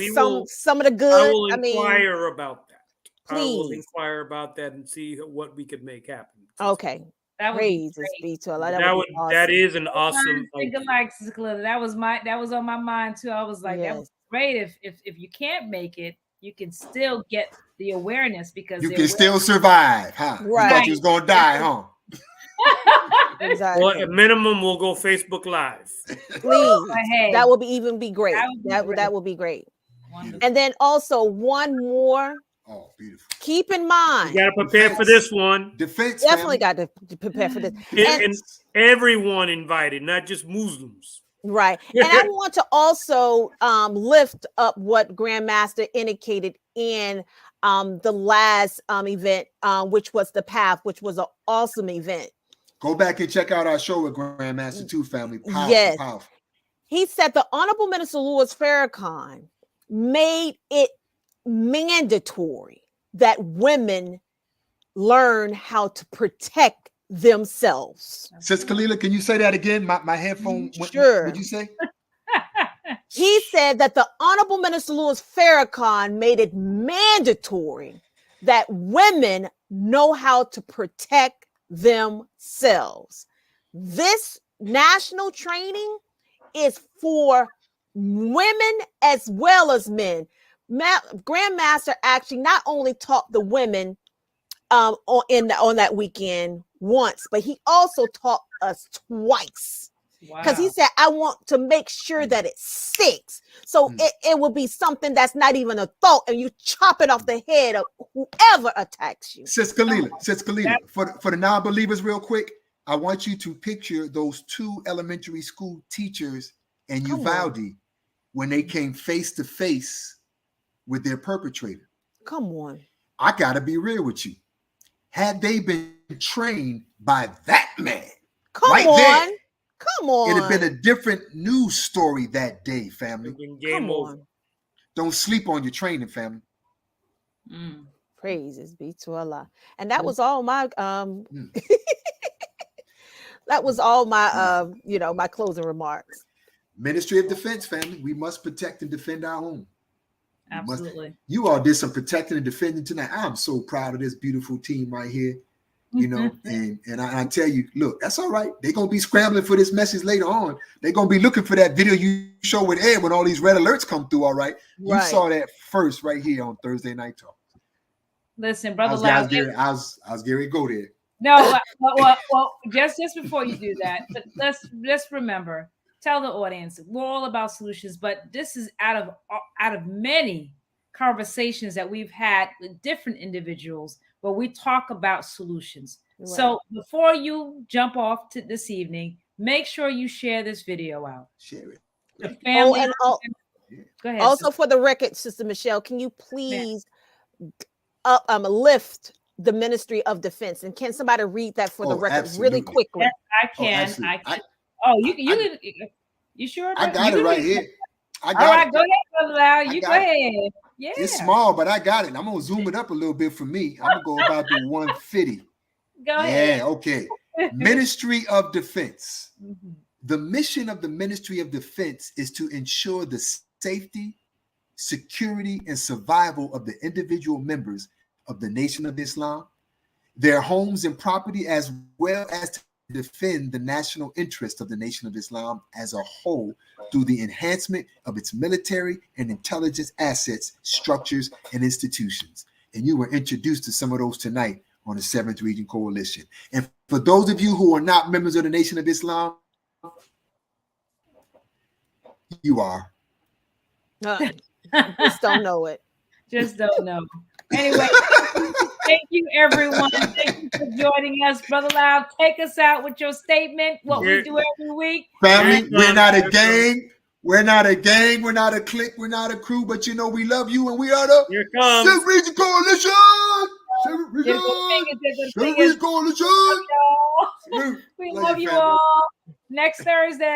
some of the good? I will inquire about that. Please. I will inquire about that and see what we could make happen. Okay. Praises be to Allah. That is an awesome. That was on my mind too. I was like, that was great. If you can't make it, you can still get the awareness because you can still survive, huh? Right. You thought you was gonna die, huh? Exactly. Well, at minimum, we'll go Facebook Live. Please, that will be great. That will be great. Wonderful. And then also one more. Oh, beautiful. Keep in mind, you got to prepare for this one. Defense. Definitely got to prepare for this. And everyone invited, not just Muslims. Right. And I want to also lift up what Grandmaster indicated in the last event, which was the Path, which was an awesome event. Go back and check out our show with Grandmaster 2 family. Powerful. He said the Honorable Minister Louis Farrakhan made it mandatory that women learn how to protect themselves. Sister Kalila, can you say that again? My headphone. Sure. What'd you say? He said that the Honorable Minister Louis Farrakhan made it mandatory that women know how to protect themselves. This national training is for women as well as men. Grandmaster actually not only taught the women on that weekend once, but he also taught us twice. Because he said, I want to make sure that it sticks. So it will be something that's not even a thought, and you chop it off the head of whoever attacks you. Sis Kalila, for the non-believers, real quick, I want you to picture those 2 elementary school teachers in Uvalde when they came face to face with their perpetrator. Come on. I gotta be real with you. Had they been trained by that man, come on. It'd have been a different news story that day, family. Come on. Don't sleep on your training, family. Praises be to Allah. And that was all my that was all my my closing remarks. Ministry of Defense, family. We must protect and defend our home. Absolutely. You all did some protecting and defending tonight. I'm so proud of this beautiful team right here. you know, and I tell you, look, that's all right. They're gonna be scrambling for this message later on. They're gonna be looking for that video you show with Ed when all these red alerts come through. All right, you Right. saw that first right here on Thursday Night Talk. Listen, I Brother was Loud. getting to go there. No, well, just before you do that, but let's remember, tell the audience we're all about solutions, but this is out of many conversations that we've had with different individuals where we talk about solutions. Right. So before you jump off to this evening, make sure you share this video out. Share it. The family. Go ahead. Also, sister. for the record, Sister Michelle, can you please lift the Ministry of Defense? And can somebody read that for the record really quickly? Yes, I can. I can. You sure? I got it right here. All right, go ahead, Brother Loud. You go ahead. Yeah. It's small, but I got it. I'm gonna zoom it up a little bit for me. I'm gonna go about the 150. Go ahead. Yeah, okay. Ministry of Defense. The mission of the Ministry of Defense is to ensure the safety, security, and survival of the individual members of the Nation of Islam, their homes and property, as well as to defend the national interest of the Nation of Islam as a whole through the enhancement of its military and intelligence assets, structures, and institutions. And you were introduced to some of those tonight on the 7th Region Coalition. And for those of you who are not members of the Nation of Islam, you are. Just don't know it. Just don't know. Anyway, thank you, everyone. Thank you for joining us. Brother Loud, take us out with your statement, what we do every week. Family, we're not a gang. We're not a gang. We're not a clique. We're not a crew. But you know we love you, and we are the 7th Region Coalition. 7th Region Coalition. We love you all. Next Thursday.